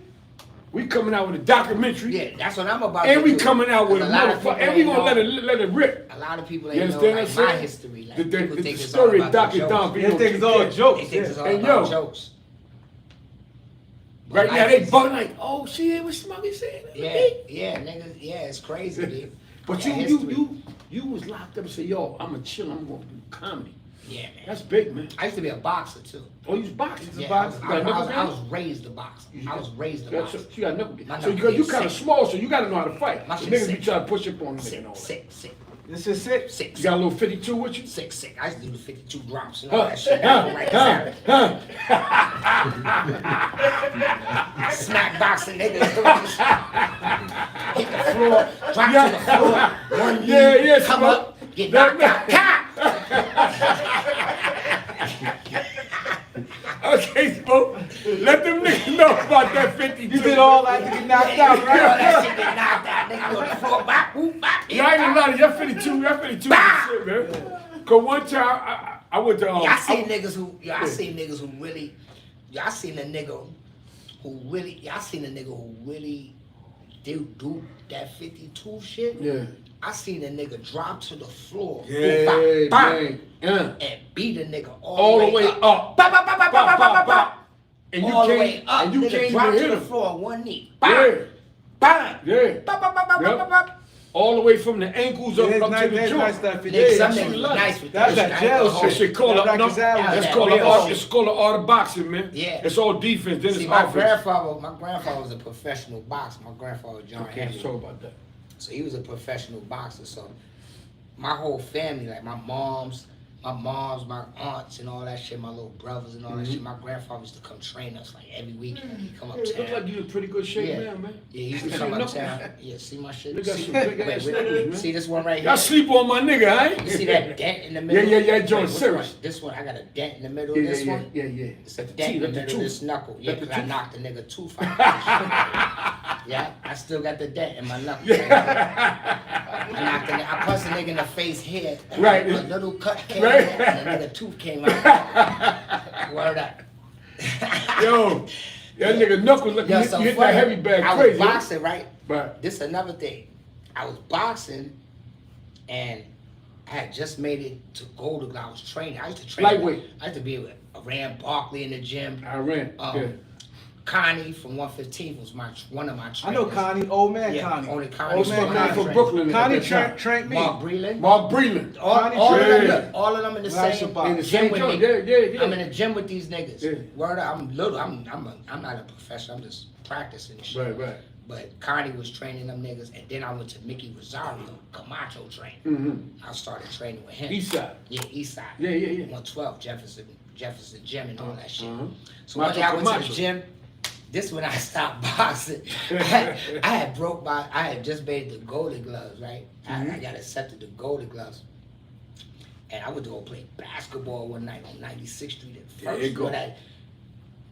we coming out with a documentary. Yeah, that's what I'm about And to we do. coming out with a 'Cause lot of motherfucker, people and we ain't gonna know- let it rip. A lot of people You ain't know understand like what I'm my saying? history. Like, The people think it's all story about Dr. the jokes. Don They think it's all Yeah. jokes. They think it's all And about yo, jokes. But Right now life they is- bug like, oh shit, what Smokey saying? Yeah, nigga, yeah, it's crazy, dude. But Yeah, history. you was locked up and said, yo, I'ma chill, I'm gonna do comedy. Yeah, man. That's big, man. I used to be a boxer too. Oh, you was boxing. He's a Yeah, boxer. You got knuckle I was game? raised a boxer. I was raised a You boxer. got knuckle game. My So knuckle you game's kind of sick. small, so you gotta know how to fight. My The shit niggas be sick. trying to push up on niggas and all Sick. that. This is it. Sick. You got a little 52 with you? Sick. I used to do the 52 drops and all that shit. Right Smack boxing niggas. Hit the floor, drop to the floor, one knee, Yeah, come Smoke. up, get knocked out. Ka! Okay, Smoke. Let them niggas know about that 52. You did all that to get knocked out, All right? that shit get knocked out. Niggas on the floor, bop, whoop, bop. Yeah, I ain't gonna lie to you, that 52 is shit, man. Cause one time I went to I seen niggas who really, y'all seen a nigga who really do that 52 shit. Yeah. I seen a nigga drop to the floor, Yeah, boop, bop, man. bop, and beat a nigga All the way up. Bop, bop, bop, bop, bop, bop, bop. And you All the can't, way up, and you nigga can't drop even to hit the him. floor on one knee. Yeah, Bang, yeah. bop, bop, bop, bop, Yep. bop, bop. All the way from the ankles up, Yeah, up to the nice joint. stuff. Nigga, some that's niggas what was love. nice with That's that that shit. jail I ain't That gonna shit called That no, Rikers Island. that's That called real art. shit. It's called the art of boxing, man. Yeah. It's all defense. Then See, it's my offense. grandfather was a professional boxer. My grandfather was John Okay, Henry. so about that. So he was a professional boxer. So my whole family, like my moms, my aunts and all that shit, my little brothers and all that shit, my grandfather used to come train us like every weekend. He'd come You look uptown. like you in pretty good shape Yeah. now, man. Yeah, he used to See come your uptown. knuckles? Yeah, see my shit? Look at See, some big wait, ass wait, knuckles, man. see this one right here? Y'all sleep on my nigga, eh? You see that dent in the middle? Yeah, John, Wait, which serious. one? This one, I got a dent in the middle Yeah, of this one. yeah. It's a At the dent in the teeth, at the middle of this tooth. knuckle. Yeah, At the because I tooth. knocked a nigga tooth out. Yeah, I still got the dent in my knuckle. I punched a nigga in the face here. And Right. A little cut came Right. out, and the nigga tooth came out. Word up. Yo, that nigga knuckles like Yo, you so hit funny, that heavy bag I crazy. was boxing, right? But This another thing. I was boxing, and I had just made it to Golden Glove. I was training. I used to train. Lightweight. I used to be with Ran Barkley in the gym. I ran. Yeah. Connie from 115 was one of my trainers. I know Connie, old man Yeah, Connie. only Connie. Old man Connie Connie. from Brooklyn. Connie at that time. trained me. Mark Breland. Mark Breland. All Connie of them, trained- look, all of them in the Nice same about- In the gym same with joint. me. Yeah. I'm in the gym with these niggas. Yeah. Word up, I'm little. I'm not a professional. I'm just practicing and shit. Right. But Connie was training them niggas, and then I went to Mickey Rosario, Camacho training. Mm-hmm. I started training with him. East side. Yeah, East Side. Yeah. 112, Jefferson Gym and all that shit. Uh-huh. So one day I went to Camacho. the gym. This when I stopped boxing. I had just made the Golden Gloves, right? I got accepted the Golden Gloves. And I went to go play basketball one night on 96th Street at There First. you go.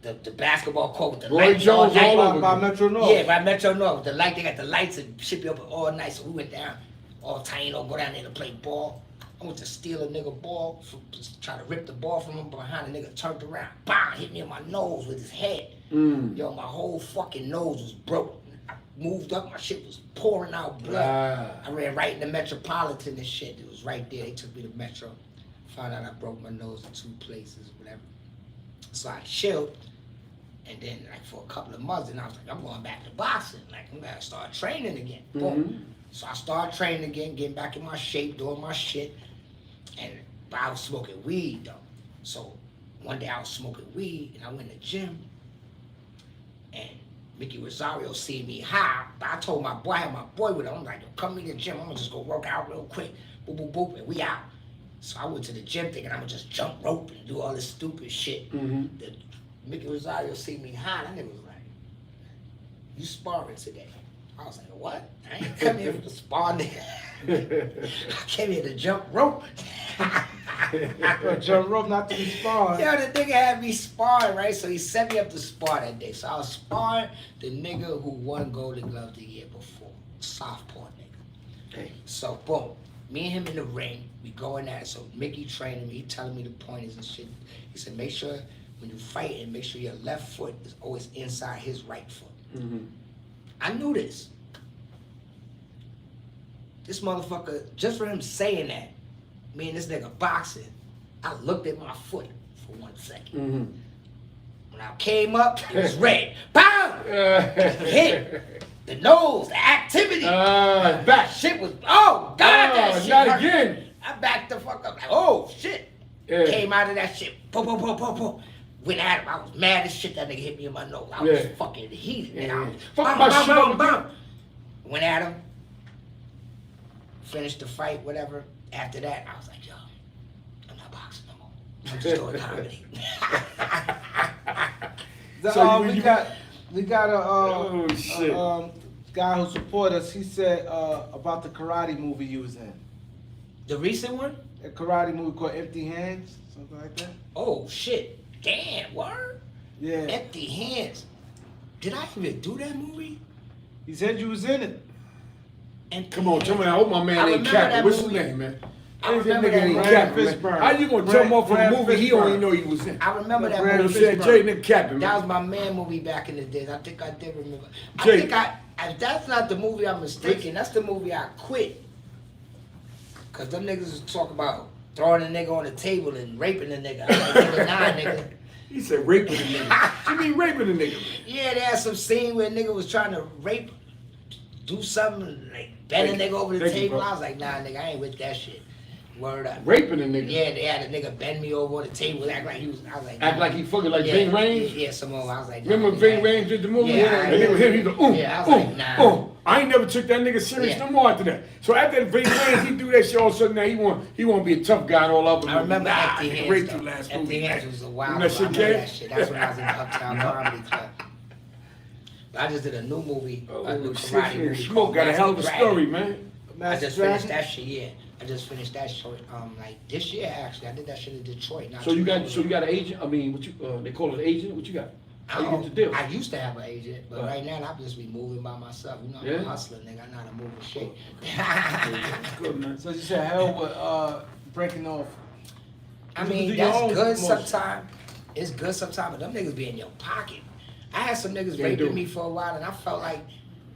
The basketball court with the Roy lights Jones night. all over. By Metro North. Yeah, by Metro North. The light, they got the lights and ship you up all night. So we went down, all Taino, go down there to play ball. I went to steal a nigga ball, just try to rip the ball from him behind. The nigga turned around, bang, hit me in my nose with his head. Yo, my whole fucking nose was broke. I moved up, my shit was pouring out blood. I ran right in the Metropolitan and shit. It was right there. They took me to Metro. Found out I broke my nose in 2 places, whatever. So I chilled. And then, like, for a couple of months, and I was like, I'm going back to boxing. Like, I'm gonna start training again. Boom. So I started training again, getting back in my shape, doing my shit. But I was smoking weed, though. So one day I was smoking weed, and I went to the gym. And Mickey Rosario seen me high, but I told my boy, I had my boy with him. I'm like, yo, come in the gym, I'm gonna just go work out real quick. Boop, boop, boop, and we out. So I went to the gym thinking I'm gonna just jump rope and do all this stupid shit. Mickey Rosario see me high, that nigga was like, you sparring today? I was like, what? I ain't come here to spar, nigga. I came here to jump rope. John Rope not to be sparring. Yo, the nigga had me sparring, right? So he set me up to spar that day. So I was sparring the nigga who won Golden Glove the year before. Southpaw nigga. Hey. So, boom. Me and him in the ring. We going at it. So Mickey training me. He telling me the pointers and shit. He said, make sure when you fight and make sure your left foot is always inside his right foot. Mm-hmm. I knew this. This motherfucker, just for him saying that, me and this nigga boxing, I looked at my foot for 1 second. Mm-hmm. When I came up, it was red. Pow! Hit. The nose, the activity. Back. Shit was, oh, God, that shit not hurt. again. I backed the fuck up like, oh, shit. Yeah. Came out of that shit. Boom, boom, boom, boom, boom. Went at him. I was mad as shit that nigga hit me in my nose. I was fucking heated. Yeah. And I was, Fuck my shit. Went at him. Finished the fight, whatever. After that, I was like, yo, I'm not boxing no more. I'm just doing comedy. We got Oh, shit. a guy who support us. He said about the karate movie you was in. The recent one? A karate movie called Empty Hands, something like that. Oh, shit. Damn, word? Yeah. Empty Hands. Did I even do that movie? He said you was in it. Empty Come on, tell me. I Hands. hope my man I ain't remember capping. that What's his movie. name, man? I remember that nigga ain't movie. capping, man. Fishburne. How you gonna tell him off for the Brad movie he Fishburne. don't even know he was in? I remember that Brad You know movie. what I'm saying? Jay nigga capping, That man. was my man movie back in the days. I think I did remember. I Jay. think if that's not the movie I'm mistaken, that's the movie I quit. Cause them niggas was talking about throwing a nigga on the table and raping a nigga. I was like, nigga, nah, nigga. He said raping a nigga. You mean raping a nigga, man? Yeah, they had some scene where a nigga was trying to rape, do something, like bend a nigga over the Thank you, table. bro. I was like, nah, nigga, I ain't with that shit. Word up. Raping a nigga. Yeah, they had a nigga bend me over on the table, act like he was. I was like, Act nah. like he fucking like Yeah, Ving Rhames. Yeah, some more. I was like, nah, Remember nigga, Ving I ain't- Rhames did the movie? Yeah, and he was him. He's like, yeah, I was like, nah. I ain't never took that nigga serious Yeah. no more after that. So after Ving Rhames, he do that shit all of a sudden. Now he want to be a tough guy and all up. I remember Empty he Hands. raped though. you last Empty movie. Hands was a wild. Remember I that remember shit, that shit. That's when I was in the Uptown Comedy Club. But I just did a new movie, a new Oh, karate shit, movie. Smoke called got a hell of a Master story, Dragon. man. I Master just finished Dragon? that shit. Yeah, I just finished that shit. Like this year actually. I did that shit in Detroit. Not So too you long got ago. an agent? I mean, what you they call it an agent? What you got? How you get the deal? I used to have an agent, but Right. right now I'm just be moving by myself. You know, I'm Yeah. a hustler, nigga. I know how to move and shit. Good, man. So you said hell with breaking off. I You mean, do your that's own good promotion. sometimes. It's good sometimes, but them niggas be in your pocket. I had some niggas They raping do. me for a while, and I felt like,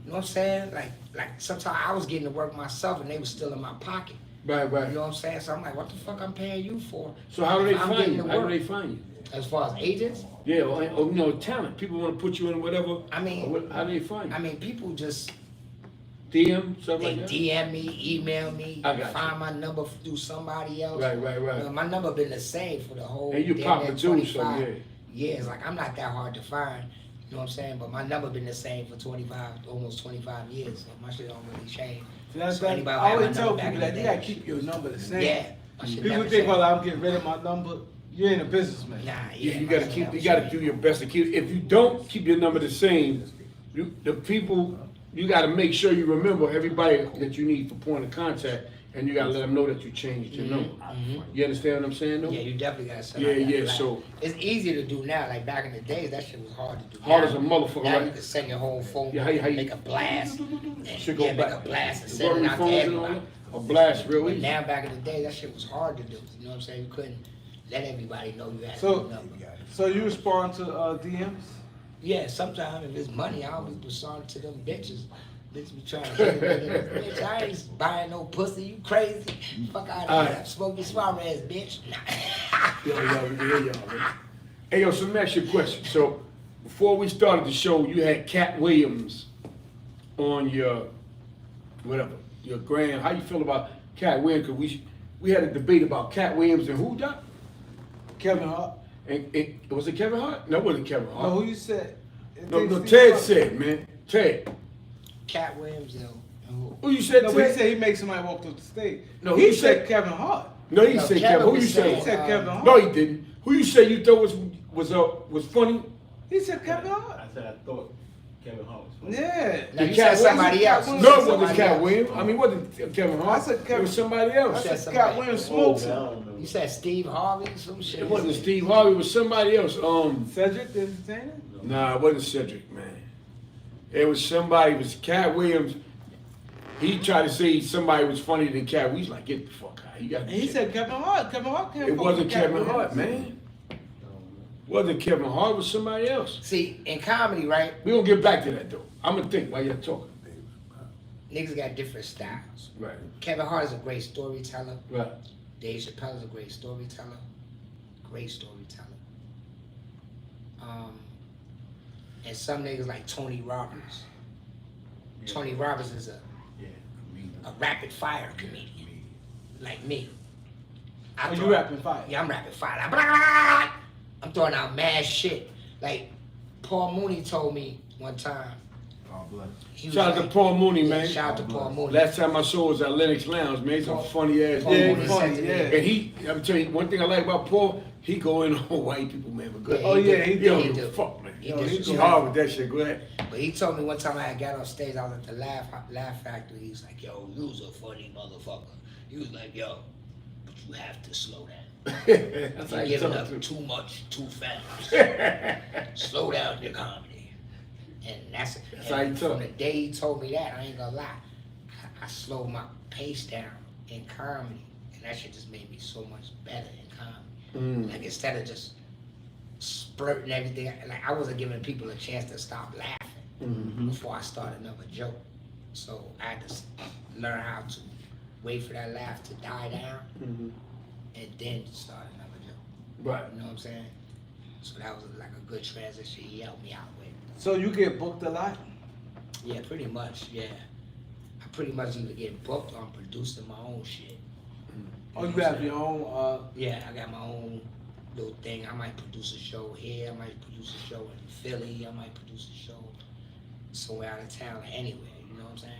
you know what I'm saying? Like sometimes I was getting to work myself, and they was still in my pocket. Right, You right. know what I'm saying? So I'm like, what the fuck I'm paying you for? So how do they If I'm find getting you? to How do work. they find you? As far as agents, Yeah, or you know, talent. People want to put you in whatever. I mean- How do they find you? I mean, people just DM, stuff they like that? DM me, email me, I got you. find my number through somebody else. Right, right, right. You know, my number been the same for the whole. And you damn popular near too, so 25 yeah. years. Like I'm not that hard to find. You know what I'm saying? But my number been the same for 25, almost 25 years. So my shit don't really change. That's So that, anybody I have my always tell number back people in that the you gotta day. keep your number the same. Yeah. My shit People never think, change. well, I'm getting rid of my number. You ain't a businessman. Nah, Yeah, you my gotta shit keep. never You gotta change. do your best to keep. If you don't keep your number the same, the people, you gotta make sure you remember everybody that you need for point of contact, and you gotta let them know that you changed your number. You understand what I'm saying, though? Yeah, you definitely gotta send Yeah, out that. yeah, Like, so- it's easy to do now. Like back in the days, that shit was hard to do. Hard Now- as a motherfucker, Now right? you can send your whole phone, Yeah, how you- make a blast, and, Shit go yeah, make back. a blast and The send it rotary out to phones and all everybody. that, a blast real But easy. now, back in the day, that shit was hard to do. You know what I'm saying? You couldn't let everybody know you had So- a number. So you respond to DMs? Yeah, sometimes if it's money, I always respond to them bitches. Bitches be trying to hit me. Bitch, I ain't buying no pussy. You crazy? Fuck out of here. I'm Smokey Suarez, bitch. Yo, we can hear y'all, man. Hey, yo, so let me ask you a question. So, before we started the show, you had Cat Williams on your, whatever, your gram. How you feel about Cat Williams? Because we had a debate about Cat Williams and who, Doc? Kevin Hart? And was it Kevin Hart? No, it wasn't Kevin No, Hart. who you said? No, Ted said, man. Ted. Cat Williams, though. Who you said, No, but he Ted? said he makes somebody walk off the stage. No, he he said said- Kevin Hart. No, he No, said Kevin Kevin. Who was you saying- He said? said Kevin Hart. No, he didn't. Who you said you thought was funny? He said Kevin Hart. I said I thought Kevin Hart was funny. Yeah. Now you Cat said somebody else. Williams. No, You it said wasn't somebody Cat else. Williams. I mean, it wasn't Kevin Hart. I said Kevin- It was somebody I else. said said Scott Williams smokes I him. don't remember. You said Steve Harvey, some shit. It wasn't Steve Harvey. It was somebody else. Cedric the Entertainer? Nah, it wasn't Cedric, man. It was somebody. It was Cat Williams. He tried to say somebody was funnier than Cat. We was like, get the fuck out. You got. And he said Kevin Hart. Kevin Hart can't it fuck wasn't with Cat Kevin Hart, Williams. man. Wasn't Kevin Hart. It was somebody else. See, in comedy, right, We gonna get back to that though. I'm gonna think while you're talking. niggas got different styles. Right. Kevin Hart is a great storyteller. Right. Dave Chappelle is a great storyteller. Great storyteller. And some niggas like Tony Roberts. Tony Roberts is a rapid fire comedian. Like me. Oh, you rapping fire? Yeah, I'm rapping fire. Like, blah, blah, blah. I'm throwing out mad shit. Like Paul Mooney told me one time. He was Shout out to like- Paul Mooney, Yeah, man. shout out to Paul Mooney. Last time I saw was at Lennox Lounge, man. He's a funny ass Paul dude. Yeah, Mooney funny, said to me, yeah. And he, I'm telling you, one thing I like about Paul, he go in on white people, man. But good. Yeah, Oh, he yeah, did. he He don't He give a did. fuck, man. He Yo, did. he He's go hard with that shit. Go ahead. But he told me one time I had got on stage, I was at the Laugh Factory. He was like, yo, you was a funny motherfucker. He was like, yo, but you have to slow down. That's how You're he giving talk up to. too much, too fast. Slow down your comedy. And that's That's how he talk. From the day he told me that, I ain't gonna lie, I slowed my pace down in comedy. And that shit just made me so much better in comedy. Mm. Like instead of just spurting everything, like I wasn't giving people a chance to stop laughing Mhm. before I started another joke. So I had to learn how to wait for that laugh to die down Mhm. and then start another joke. Right. You know what I'm saying? So that was like a good transition he helped me out with. So you get booked a lot? Yeah, pretty much, yeah. I pretty much either get booked or I'm producing my own shit. Or you have your own, Yeah, I got my own little thing. I might produce a show here, I might produce a show in Philly, I might produce a show somewhere out of town or anywhere, you know what I'm saying?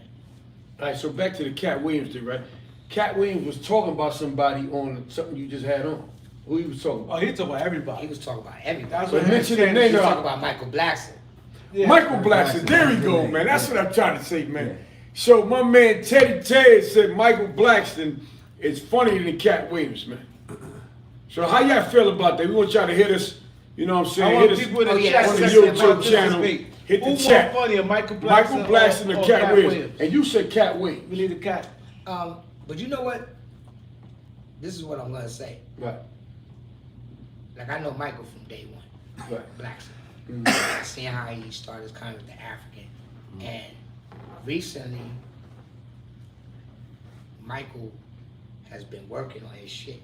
All right, so back to the Cat Williams thing, right? Cat Williams was talking about somebody on something you just had on. Who he was talking oh, about? he talking about He everybody. was talking about everybody. That's But what mention the he name He was of talking about Michael Blackson. Yeah. Michael Blackson. There we go, man. That's what I'm trying to say, man. So my man Teddy Ted said Michael Blackson is funnier than Cat Williams, man. So how y'all feel about that? We want y'all to hit us, you know what I'm I saying? want Hit us people in the Oh, yeah, chat that's to the say YouTube about this channel. debate. Hit the Who chat. more funnier, Michael Blackson, Michael Blackson or or Cat Williams. Williams? And you said Cat Williams. We need a cat. But you know what? This is what I'm gonna say. Right, Like I know Michael from day one, right. Blackson. Mhm. I seen how he started his kind of the African, and recently, Michael has been working on his shit.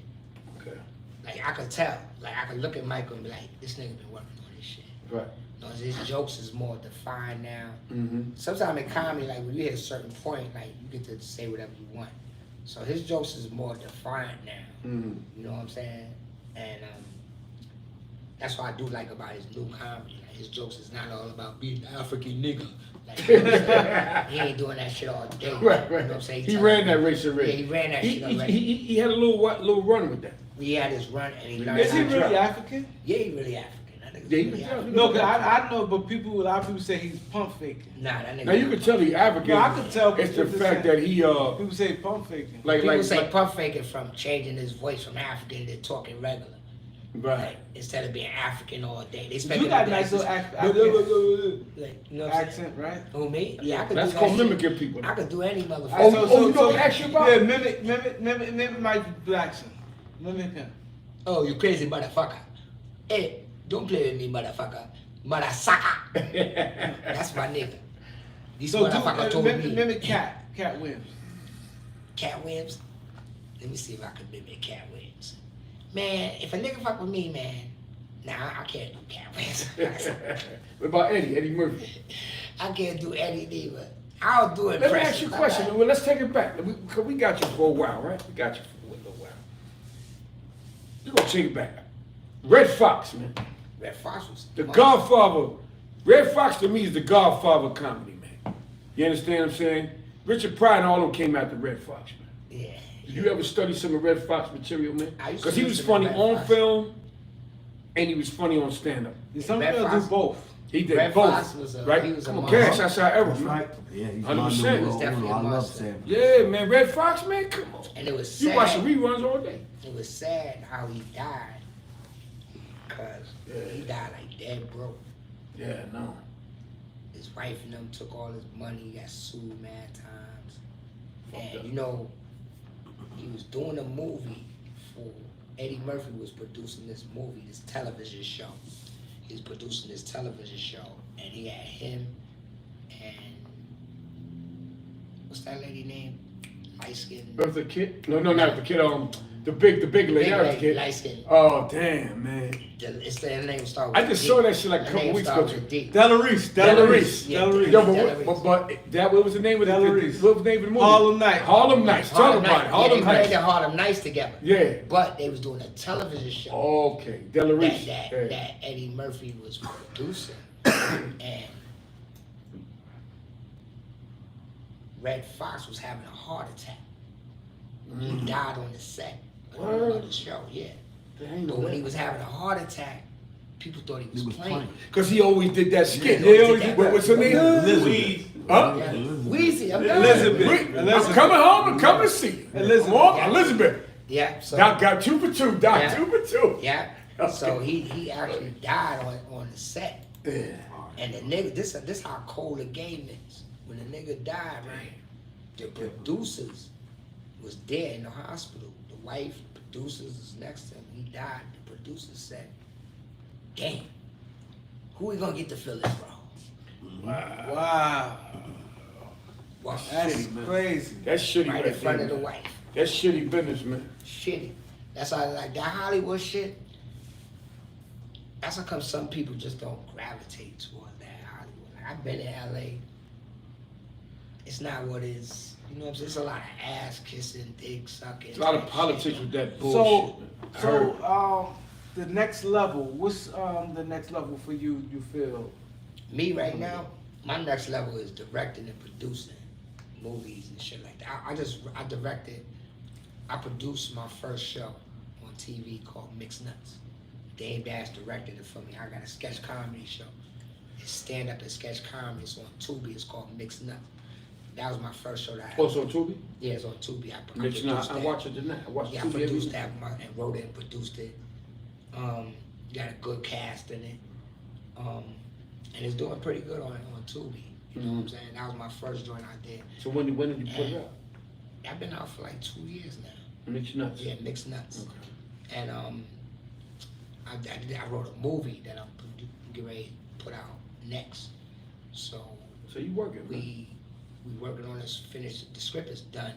Okay. Like I could tell, like I could look at Michael and be like, this nigga been working on his shit. Right. You know, his jokes is more defined now. Mm-hmm. Sometimes in comedy, like when you hit a certain point, like you get to say whatever you want. So his jokes is more defined now. Mm-hmm. You know what I'm saying? And that's what I do like about his new comedy. Like his jokes is not all about being an African nigga. Like, you know what I'm saying? He ain't doing that shit all day. Right, You right. know what I'm saying? He ran that race Yeah, already. he ran that shit already. He had a little run with that. He had his run and he learned Is he how to really African? Yeah, he really African. That nigga's Yeah, he really can African. tell. No, cause I know, but a lot of people say he's pump faking. Nah, that nigga. Now you can tell he African. No, I can tell It's the people fact saying- that he People say pump faking. People say pump faking from changing his voice from African to talking regular. right. Like, instead of being African all day. They expect You him got to a be nice little like, accent. you know what I'm saying? Accent, right? Who, me? Yeah, I could That's do called that shit. mimicking people. I could do any motherfucker. Oh, you know what I asked you about? Yeah, mimic Michael Blackson. Mimic him. Oh, you crazy motherfucker. Hey, don't play with me, motherfucker. Motherfucker. That's my nigga. This So motherfucker told me. mimic Cat Williams. Cat Williams? Let me see if I can mimic Cat Williams. Man, if a nigga fuck with me, man, nah, I can't do Cat Williams. What about Eddie Murphy? I can't do Eddie neither. I'll do it. Let me ask you a question. Well, let's take it back. Cause we got you for a while, right? We got you for a little while. We're gonna take it back. Red Fox, man. Red Fox was The Godfather. Red Fox to me is the Godfather of comedy, man. You understand what I'm saying? Richard Pryor and all of them came after Red Fox, man. Yeah. Did you ever study some of Red Fox material, man? I used to Because he was listen to funny Red on Fox. film and he was funny on stand-up. Some Red people Fox- do both. He did Red both, Fox was right? he was a Come on, monster. cash outside ever, That's man. right. Yeah, he's 100%. my He's number one. definitely a I love monster. Sam. Yeah, man, Red Fox, man, come on. And it was You sad. watch the reruns all day. It was sad how he died, cause he died like dead broke. Yeah, no. His wife and them took all his money. He got sued mad times. Fucked up. And you know, he was doing a movie for Eddie Murphy was producing this movie, this television show. He was producing this television show, and he had him and what's that lady name? Light skin. That was the kid? No, not the kid. The big lady. That was the kid. Light skin. Oh, damn, man. It's the name start with I just D. saw that shit like a The couple name weeks start ago. with D. Delarice. Delarice. Yeah, Delarice. Yo, Delarice. but what was the name of the Delarice. what was the name of the movie? Harlem Night. Harlem Nights. Talk Harlem about it. Night. Harlem Yeah, they played Nights. the Harlem Nights together. Yeah. But they was doing a television show Okay. Delarice. that Eddie Murphy was producing. And Red Fox was having a heart attack. He died on the set of the show, yeah. But when he was having a heart attack, people thought he was, He was playing. Because he always did that skit. Yeah, he always did What- that. What's her name? Elizabeth. Huh? Yeah. Wheezy, I'm done. Elizabeth. I'm coming home and coming to see you. Elizabeth. Come on, Yeah. Elizabeth. Yeah, so Doc got 2 for 2. Doc, Yeah. 2 for 2. yeah. Okay. So he actually died on the set. Yeah. And the nigga, this how cold the game is. When the nigga died, right, the producers was there in the hospital. The wife, producers was next to him. He died. The producers said, damn, who we gonna get to fill this role? Wow. Well, That's Shitty, man. crazy. That's shitty right in front of the man. wife. That's shitty business, man. Shitty. That's how like that Hollywood shit. That's how come some people just don't gravitate toward that Hollywood. Like I've been in LA. It's not what is. You know what I'm saying? It's a lot of ass kissing, dick sucking. There's a lot of type politics shit. with that So, bullshit. man. I heard. the next level. What's the next level for you? You feel? Me right now, my next level is directing and producing movies and shit like that. I produced my first show on TV called Mixed Nuts. Dave Dash directed it for me. I got a sketch comedy show. It's stand up and sketch comedy. It's on Tubi. It's called Mixed Nuts. That was my first show that I Also, Tubi? Yeah, it's on Tubi. I Mitch, produced I that. watch it tonight. I watch Yeah, I Tubi every produced week. that and wrote it and produced it. Got a good cast in it. And it's doing pretty good on Tubi. You know what I'm saying? That was my first joint I did. So when did you put it out? I've been out for like 2 years now. Mitch Nuts. Yeah, Mixed Nuts. Okay. And I wrote a movie that I'm getting ready to put out next. So So you working, man. we working on this. Finished. The script is done.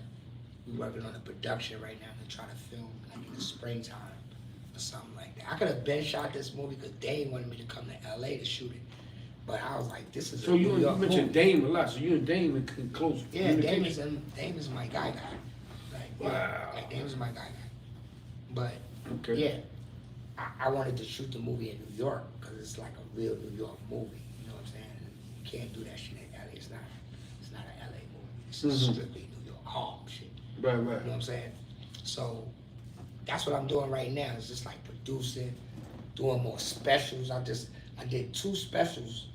We working on the production right now to try to film like in the springtime or something like that. I could have been shot this movie because Dane wanted me to come to LA to shoot it, but I was like, this is So a you New York mentioned movie. Dame a lot. So you and Dame in close Yeah, Dame communication. is my guy. Like, Wow. yeah, like Dame is my guy. But Okay. yeah, I wanted to shoot the movie in New York because it's like a real New York movie. You know what I'm saying? You can't do that shit in LA. It's not an LA movie. It's Mhm. strictly New York Harlem shit. Right, You know right. what I'm saying? So that's what I'm doing right now. It's just like producing, doing more specials. I did 2 specials.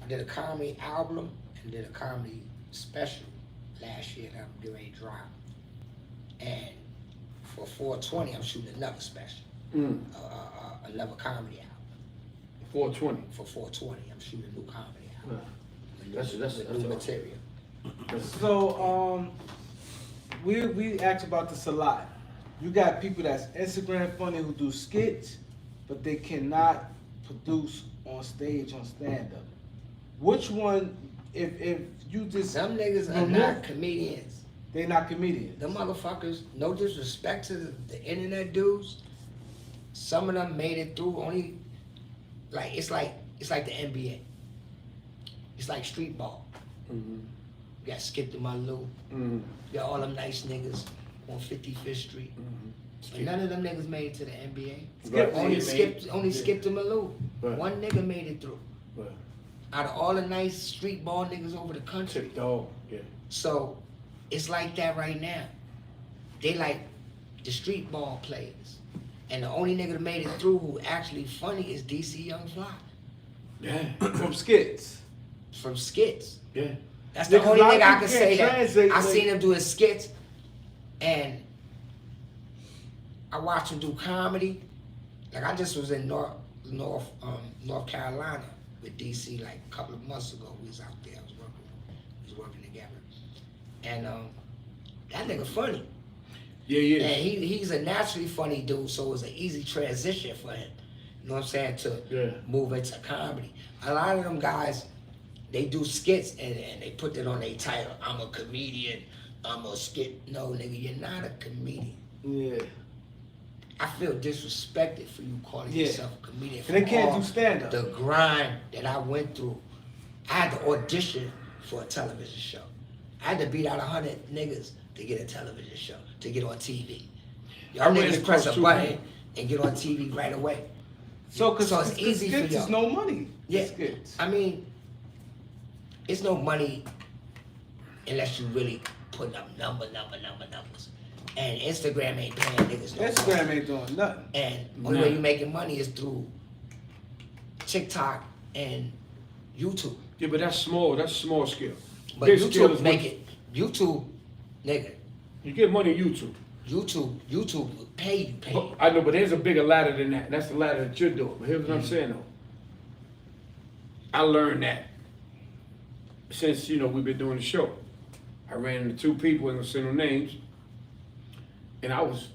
I did a comedy album and did a comedy special last year that I'm getting ready to drop. And for 420, I'm shooting another special, another comedy album. 420. For 420, I'm shooting a new comedy album. With That's new material. So we asked about this a lot. You got people that's Instagram funny who do skits, but they cannot produce on stage on stand up. Which one? If you just Some niggas are remove- not comedians. they not comedians. Them motherfuckers, no disrespect to the internet dudes, some of them made it through only, like it's like the NBA. It's like street ball. Mm-hmm. You got Skip to my Lou. Mm-hmm. You got all them nice niggas on 55th Street. But none of them niggas made it to the NBA. Skip Only made Skip, it. only Skip to Malou. Right. One nigga made it through. Right. Out of all the nice street ball niggas over the country. Tip dog. Yeah. So it's like that right now. They like the street ball players. And the only nigga that made it through who actually funny is DC Young Fly. Yeah. From skits. from skits. Yeah. That's the Yeah, 'cause only a lot of nigga I people can say can't that. translate, I like- seen him do his skits, and I watched him do comedy. Like I just was in North Carolina with DC like a couple of months ago. We was out there. We was working together, and that nigga funny. Yeah, yeah. And he's a naturally funny dude, so it was an easy transition for him. You know what I'm saying? To move into comedy. A lot of them guys, they do skits and they put that on their title. I'm a comedian. I'm a skit. No, nigga, you're not a comedian. Yeah. I feel disrespected for you calling Yeah. yourself a comedian. And they can't all do stand-up. The grind that I went through. I had to audition for a television show. I had to beat out 100 niggas to get a television show, to get on TV. Y'all I ran niggas press a across two button people. and get on TV right away. So, cause it's easy for skits y'all. is no money. Yeah. Skits. I mean, it's no money unless you really putting up numbers. And Instagram ain't paying niggas no Instagram money. ain't doing nothing. And the only way you making money is through TikTok and YouTube. Yeah, but that's small scale. But Big scale YouTube is make what- it. YouTube, nigga. You get money on YouTube. YouTube will pay you. But, I know, but there's a bigger ladder than that. That's the ladder that you're doing. But here's what I'm saying though. I learned that since, we've been doing the show. I ran into two people, ain't gonna say no names, and I was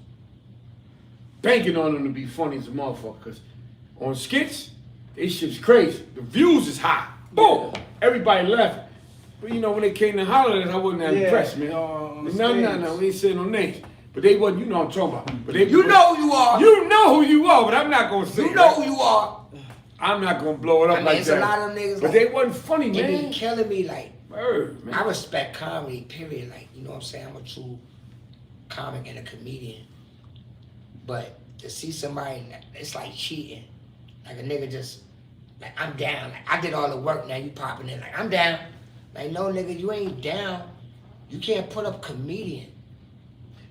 banking on them to be funny as a motherfucker. Cause on skits, this shit's crazy. The views is high. Boom! Everybody left. But when they came to holler at us, I wasn't that impressed, man. on No, we ain't saying no names. But they wasn't, you know what I'm talking about. But they, You know who you are. You know who you are, but I'm not gonna say You it, know right? who you are. I'm not gonna blow it up I mean, like it's that. a lot of niggas but like- they wasn't funny, It be man. killing me like. Word, man. I respect comedy, period. Like, you know what I'm saying? I'm a true comic and a comedian. But to see somebody, it's like cheating. Like a nigga just, like, I'm down. Like, I did all the work, now you popping in. Like, I'm down. Like, no, nigga, you ain't down. You can't put up comedian.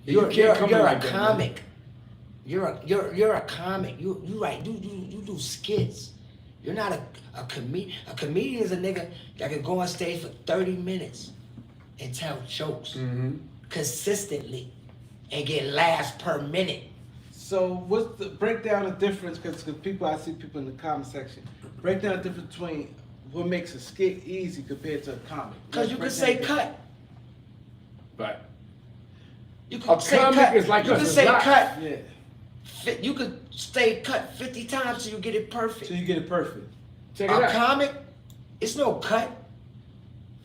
You You're can't come in a like that, man. comic. You're a comic. You do skits. You're not a comedian. A comedian is a nigga that can go on stage for 30 minutes and tell jokes Mm-hmm. consistently and get laughs per minute. So what's the break down the difference? Because I see people in the comment section. Break down the difference between what makes a skit easy compared to a comic. Cause you Break can down say the- cut. Right. You A can say comic cut. is like you us, can it's say live. cut. Yeah. You could stay cut 50 times till you get it perfect. So you get it perfect. Check it A out. comic, it's no cut.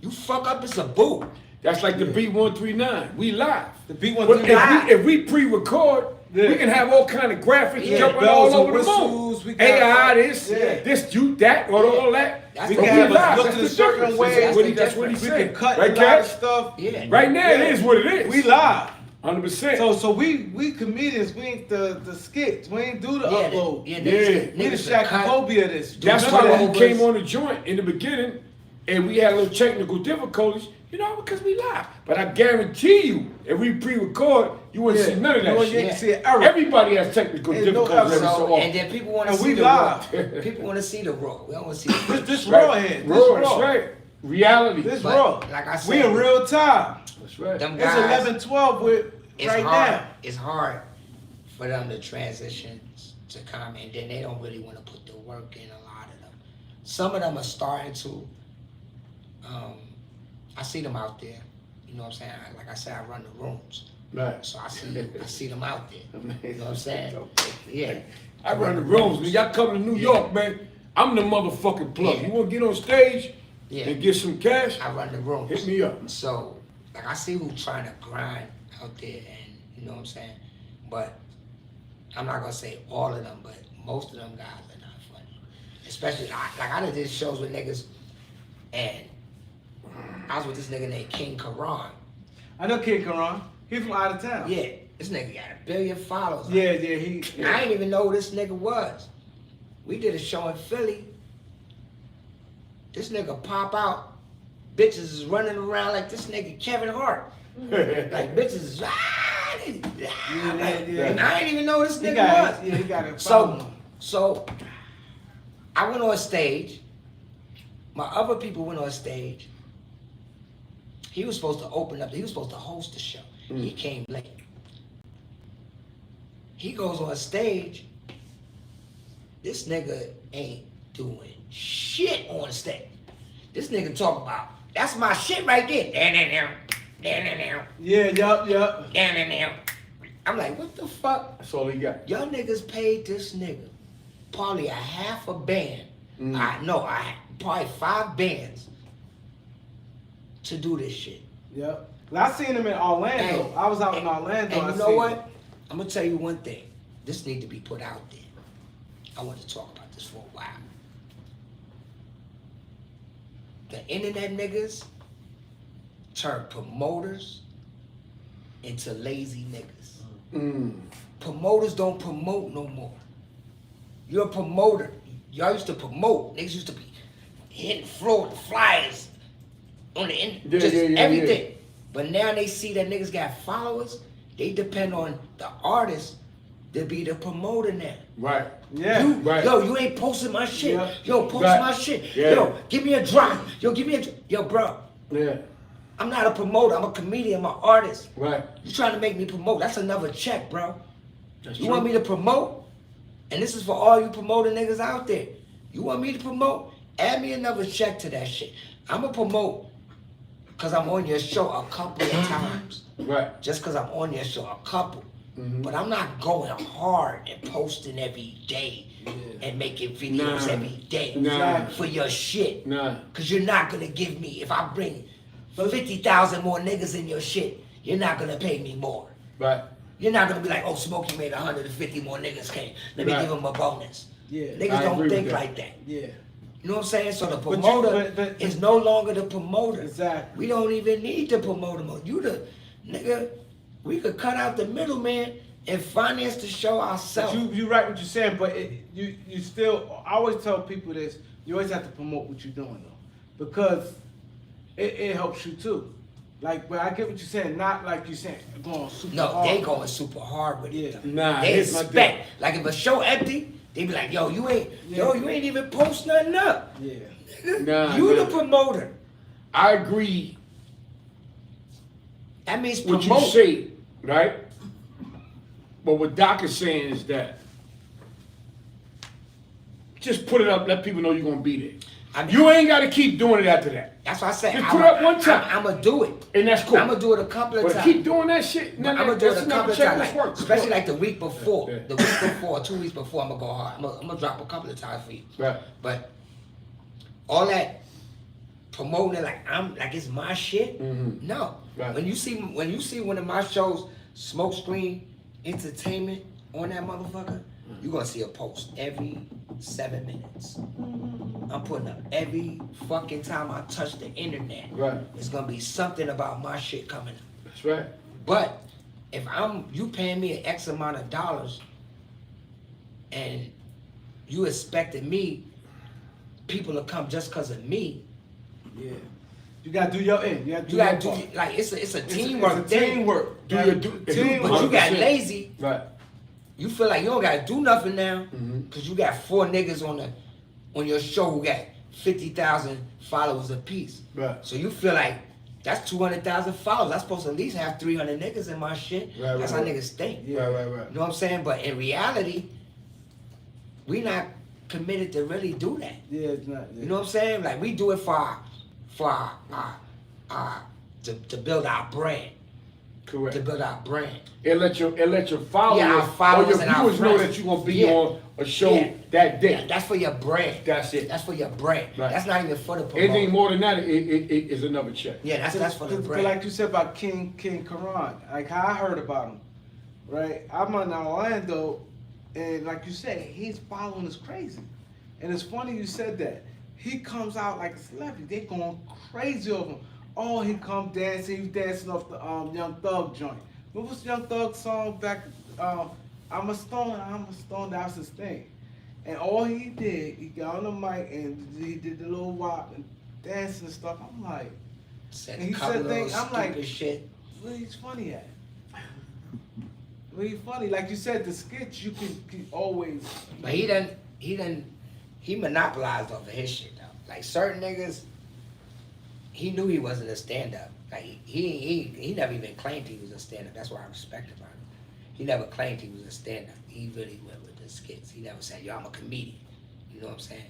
You fuck up, it's a boo. That's like the B139. We live. The B139. But if we pre-record, we can have all kind of graphics Yeah, jumping bells all and over the whistles, we moon. got- AI, this, Yeah. this, you, that, all that. That's We But can the have live. us look That's in a the certain difference. way. That's what he We said. can cut Right, a lot of Cash? stuff. Yeah. Right now, it is what it is. We live. 100%. So we comedians, we ain't the skits. We ain't do the Yeah, upload. yeah, Yeah. niggas, We the niggas can cut. Shaqophobia of this. That's Remember why that? when we came on the joint in the beginning, and we had a little technical difficulties, because we live. But I guarantee you, if we pre-record, you wouldn't see none of that You shit. ain't see an error. Everybody has technical Ain't no difficulties every error. so So, and often. then people want to And see we the raw. live. People want to see the raw. We don't want to see the This Right. raw head. This Raw, raw. that's right. Reality. This But, raw. like I we said, in real time. That's right. them It's guys, 11:12 with it's right hard. now. It's hard for them to transition to comedy, and then they don't really want to put the work in. A lot of them. Some of them are starting to. I see them out there. You know what I'm saying? Like I said, I run the rooms, Right. so I see them out there. You know what I'm saying? Okay. Yeah. I run the rooms, man. Y'all come to New York, man. I'm the motherfucking plug. Yeah. You want to get on stage Yeah. and get some cash? I run the rooms. Hit me up. So, like, I see who's trying to grind out there, and you know what I'm saying? But I'm not gonna say all of them, but most of them guys are not funny. Especially, like I did shows with niggas, and I was with this nigga named King Karan. I know Kid Karan. He from out of town. Yeah, this nigga got 1 billion followers. Yeah. I didn't even know who this nigga was. We did a show in Philly. This nigga pop out. Bitches is running around like this nigga Kevin Hart. Like bitches is like, yeah. and I didn't even know who this He nigga got was. it. Yeah, he got it. So I went on stage My other people went on stage. He was supposed to open up. He was supposed to host the show. He came late. He goes on stage. This nigga ain't doing shit on stage. This nigga talk about, that's my shit right there. Yeah, yup. I'm like, what the fuck? That's all he got. Y'all niggas paid this nigga probably a half a band. Probably 5 bands to do this shit. Yep. Well, I seen him in Orlando. I was out in Orlando. And you know what? I'm gonna tell you one thing. This need to be put out there. I want to talk about this for a while. The internet niggas turn promoters into lazy niggas. Promoters don't promote no more. You're a promoter. Y'all used to promote. Niggas used to be hitting Florida flyers on the everything. Yeah. But now they see that niggas got followers. They depend on the artist to be the promoter now. Right. Yeah. Yo, you ain't posting my shit. Yeah. Yo, post my shit. Yeah. Yo, give me a drop. Yo, bro. Yeah. I'm not a promoter. I'm a comedian. I'm an artist. Right. You trying to make me promote? That's another check, bro. That's You true. want me to promote? And this is for all you promoting niggas out there. You want me to promote? Add me another check to that shit. I'm going to promote because I'm on your show a couple of times. Right. Just because I'm on your show a couple. But I'm not going hard and posting every day and making videos every day for your shit. Because you're not going to give me, if I bring 50,000 more niggas in your shit, you're not going to pay me more. Right. You're not going to be like, oh, Smokey made 150 more niggas came. Let me give him a bonus. Yeah. Niggas I don't agree think with that. like that. Yeah. You know what I'm saying? So the promoter is no longer the promoter. Exactly. We don't even need the promoter more. You the nigga, we could cut out the middleman and finance the show ourselves. You right what you're saying, but you still, I always tell people this, you always have to promote what you're doing though. Because it helps you too. Like, but I get what you're saying, not like you're saying going super hard. They going super hard with it. Nah, They here's my expect, like if a show empty, they be like, yo, you ain't even post nothing up. Yeah. Nigga, you the promoter. I agree That means what promote. you say, right? But what Doc is saying is that just put it up, let people know you're gonna be there. I mean, You ain't gotta keep doing it after that. That's what I said. Just put it up one time. I'm gonna do it. And that's cool. I'm gonna do it a couple of But times. keep doing that shit. I'm gonna do it a couple of times, like, Work. especially like the week before. Yeah. The week before, 2 weeks before, I'm gonna go hard. I'm gonna drop a couple of times for you. Right. But all that promoting it like it's my shit. No. Right. When you see one of my shows, Smoke Screen Entertainment on that motherfucker, you're gonna see a post every 7 minutes. I'm putting up every fucking time I touch the internet. Right. It's gonna be something about my shit coming up. That's right. But if you paying me an X amount of dollars and you expecting me, people to come just cause of me, Yeah. You gotta do your end. You gotta do you your gotta part. do, like, it's a It's teamwork it's a thing. teamwork. Do your teamwork. But you got 100%. lazy. Right. You feel like you don't gotta do nothing now, Mm-hmm. cause you got 4 niggas on your show who got 50,000 followers apiece. Right. So you feel like that's 200,000 followers. I'm supposed to at least have 300 niggas in my shit. Right, That's right, how right. niggas think. Right. You know what I'm saying? But in reality, we not committed to really do that. Yeah, it's not. Yeah. You know what I'm saying? Like we do it for to build our brand. Correct. To build our brand. And let your followers, Yeah, our followers or your and our viewers know friends. that you're gonna be Yeah. on a show Yeah. that day. Yeah, that's for your brand. That's it. That's for your brand. Right. That's not even for the promoter. Anything more than that, it is another check. Yeah, that's for the Cause brand. like you said about King Karan, like how I heard about him, right? I'm in Orlando, and like you said, his following is crazy, and it's funny you said that. He comes out like a celebrity. They going crazy over him. Oh, he come dancing. He was dancing off the Young Thug joint. What was Young Thug's song back? I'm a stone. That was his thing. And all he did, he got on the mic and he did the little wop and dancing and stuff. I'm like, Said and a he couple said of things. little I'm like, stupid shit. where he's funny at? Where he funny? Like you said, the skits you can always. But he monopolized off of his shit though. Like certain niggas, he knew he wasn't a stand up. Like he never even claimed he was a stand up. That's what I respect about him. He never claimed he was a stand up. He really went with the skits. He never said, "Yo, I'm a comedian." You know what I'm saying?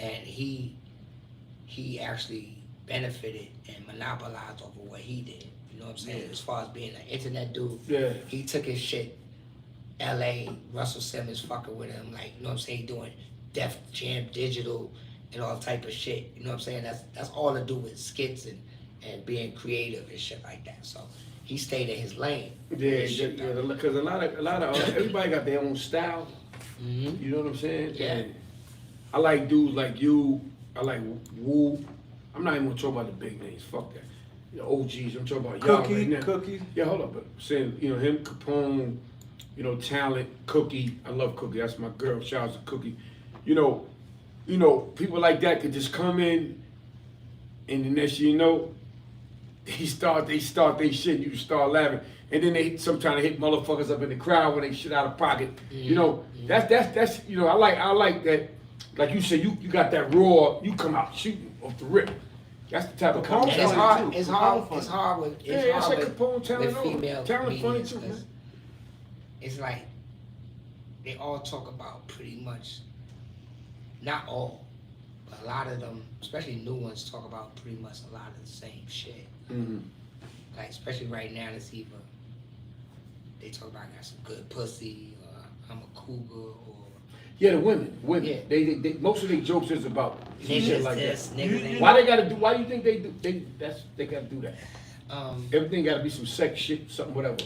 And he actually benefited and monopolized over what he did. You know what I'm saying? Yeah. As far as being an internet dude, Yeah. he took his shit. L.A. Russell Simmons fucking with him, like, you know what I'm saying, doing Def Jam Digital and all type of shit. You know what I'm saying? That's all to do with skits and being creative and shit like that. So he stayed in his lane. Yeah, because a lot of everybody got their own style. Mm-hmm. You know what I'm saying? Yeah. And I like dudes like you. I like Wu. I'm not even gonna talk about the big names. Fuck that. The OGs. I'm talking about y'all right now. Cookie. Yeah, hold up. But saying, you know, him, Capone, you know, Talent, Cookie. I love Cookie. That's my girl. Shout out to Cookie. You know, people like that could just come in, and the next thing you know, they start their shit. You start laughing, and then they sometimes hit motherfuckers up in the crowd when they shit out of pocket. You know, that's you know, I like that. Like you said, you got that raw. You come out shooting off the rip. That's the type of Capone comedy. And funny it's too. hard. Capone It's funny. hard with Yeah, I said Capone, Talent, with female Talent's funny comedians too, 'cause man. it's like they all talk about pretty much, not all, but a lot of them, especially new ones, talk about pretty much a lot of the same shit. Mm-hmm. Like especially right now, it's either they talk about I got some good pussy, or I'm a cougar, or Yeah, the women. Yeah. They most of their jokes is about shit niggas like this, that. niggas ain't. Why they gotta do? Why do you think they do? They gotta do that. Um, Everything gotta be some sex shit, something whatever.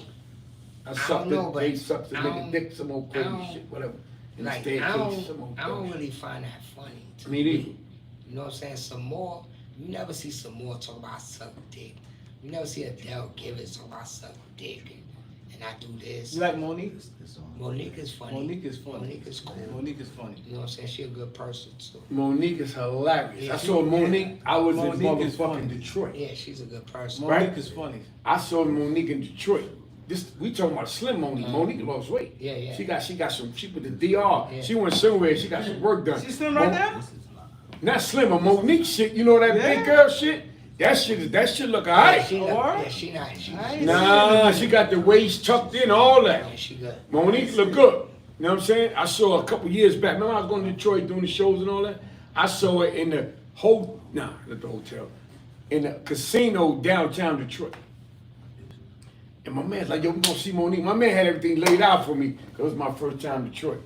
I don't sucked know, it. but They sucked the I nigga don't- dick, some old I crazy don't- shit, whatever. In like the staircase, some old I don't dumb really find that funny. To Me neither. You know what I'm saying? Some more. You never see some more talk about suck dick. You never see Adele Givens talk about suck dick and I do this. You like Monique? Monique is funny. Monique is funny. Monique is cool. Monique is funny. You know what I'm saying? She a good person too. Monique is hilarious. Yeah, I saw Monique. I was in Monique is motherfucking funny. Detroit. Yeah, she's a good person. Monique Right? is funny. I saw Monique in Detroit. We talking about slim Monique. Monique lost weight. Yeah, yeah. She got some. She put the DR. Yeah. She went somewhere. She got some work done. She's still right now? Not slim, but Monique shit. You know that Yeah. big girl shit. That shit look Yeah, alright. she Oh, not, word? yeah, she not. She, I she, ain't Nah, she got the waist tucked in, all that. yeah, she good. Monique look good. You know what I'm saying? I saw her a couple years back. Remember I was going to Detroit doing the shows and all that? I saw her in the not the hotel. In the casino downtown Detroit. And my man's like, yo, we gonna see Monique. My man had everything laid out for me, because it was my first time in Detroit.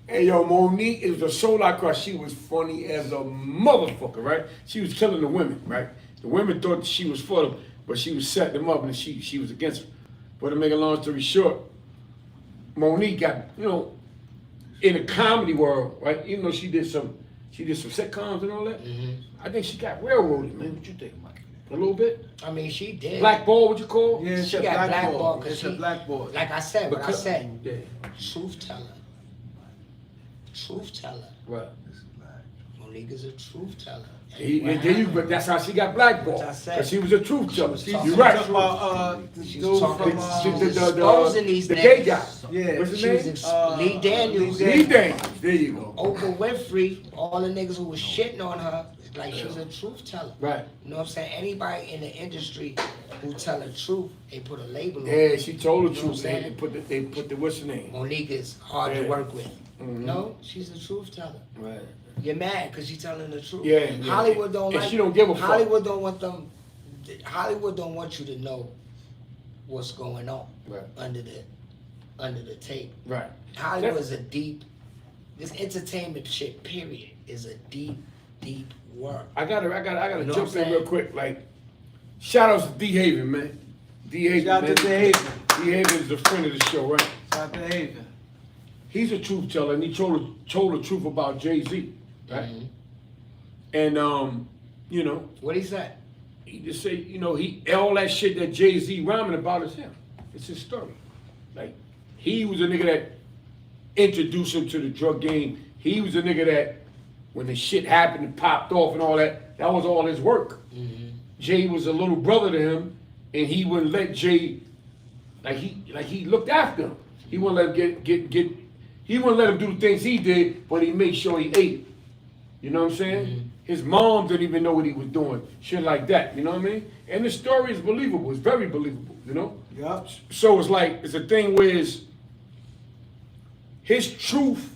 And yo, Monique, it was a soul I crushed. She was funny as a motherfucker, right? She was killing the women, right? The women thought she was for them, but she was setting them up and she was against them. But to make a long story short, Monique got, you know, in the comedy world, right? Even though she did some sitcoms and all that, I think she got railroaded, man. What you think, Mike? A little bit? I mean, she did. Blackball, what you call? Yeah, She it's a got blackballed blackball. 'cause It's a she- blackball. Like I said, what I Because- said, Yeah, truth teller. Truth teller. right. Monique is a truth teller. But that's how she got blackballed. What I said. Because she was a truth teller. She was You're talking right. Talking about the She's dude talking- from she's exposing these the gay niggas. guy. yeah. What's his She was name? Lee Daniels. Lee Lee Daniels. There you go. Oprah Winfrey, all the niggas who was shitting on her, like she's a truth teller. Right. You know what I'm saying? Anybody in the industry who tell the truth, they put a label on Yeah, it. she told the You know what truth. I'm They saying? put the what's her name? Monique is hard Yeah. to work with. Mhm. No, she's a truth teller. Right. You're mad because she's telling the truth. Yeah, yeah. Hollywood don't And like. she don't give a fuck. Hollywood don't want them. Hollywood don't want you to know what's going on Right. under the tape. Right. Hollywood is a deep. This entertainment shit, period, is a deep work. I gotta You know jump what I'm in saying? real quick. Like, shout outs to D Haven, man. D Haven, Shout man. out to D Haven. D Haven is a friend of the show, right? Shout out to Haven. He's a truth teller, and he told the truth about Jay-Z, right? Mhm. And you know, What he said? he just said, you know, all that shit that Jay-Z rhyming about is him. It's his story. Like, he was a nigga that introduced him to the drug game. He was a nigga that, when the shit happened and popped off and all that, that was all his work. Jay was a little brother to him, and he wouldn't let Jay, he looked after him. He wouldn't let him he wouldn't let him do the things he did, but he made sure he ate. You know what I'm saying? Mhm. His mom didn't even know what he was doing. Shit like that. You know what I mean? And the story is believable. It's very believable. You know? Yup. So it's like, it's a thing where it's his truth,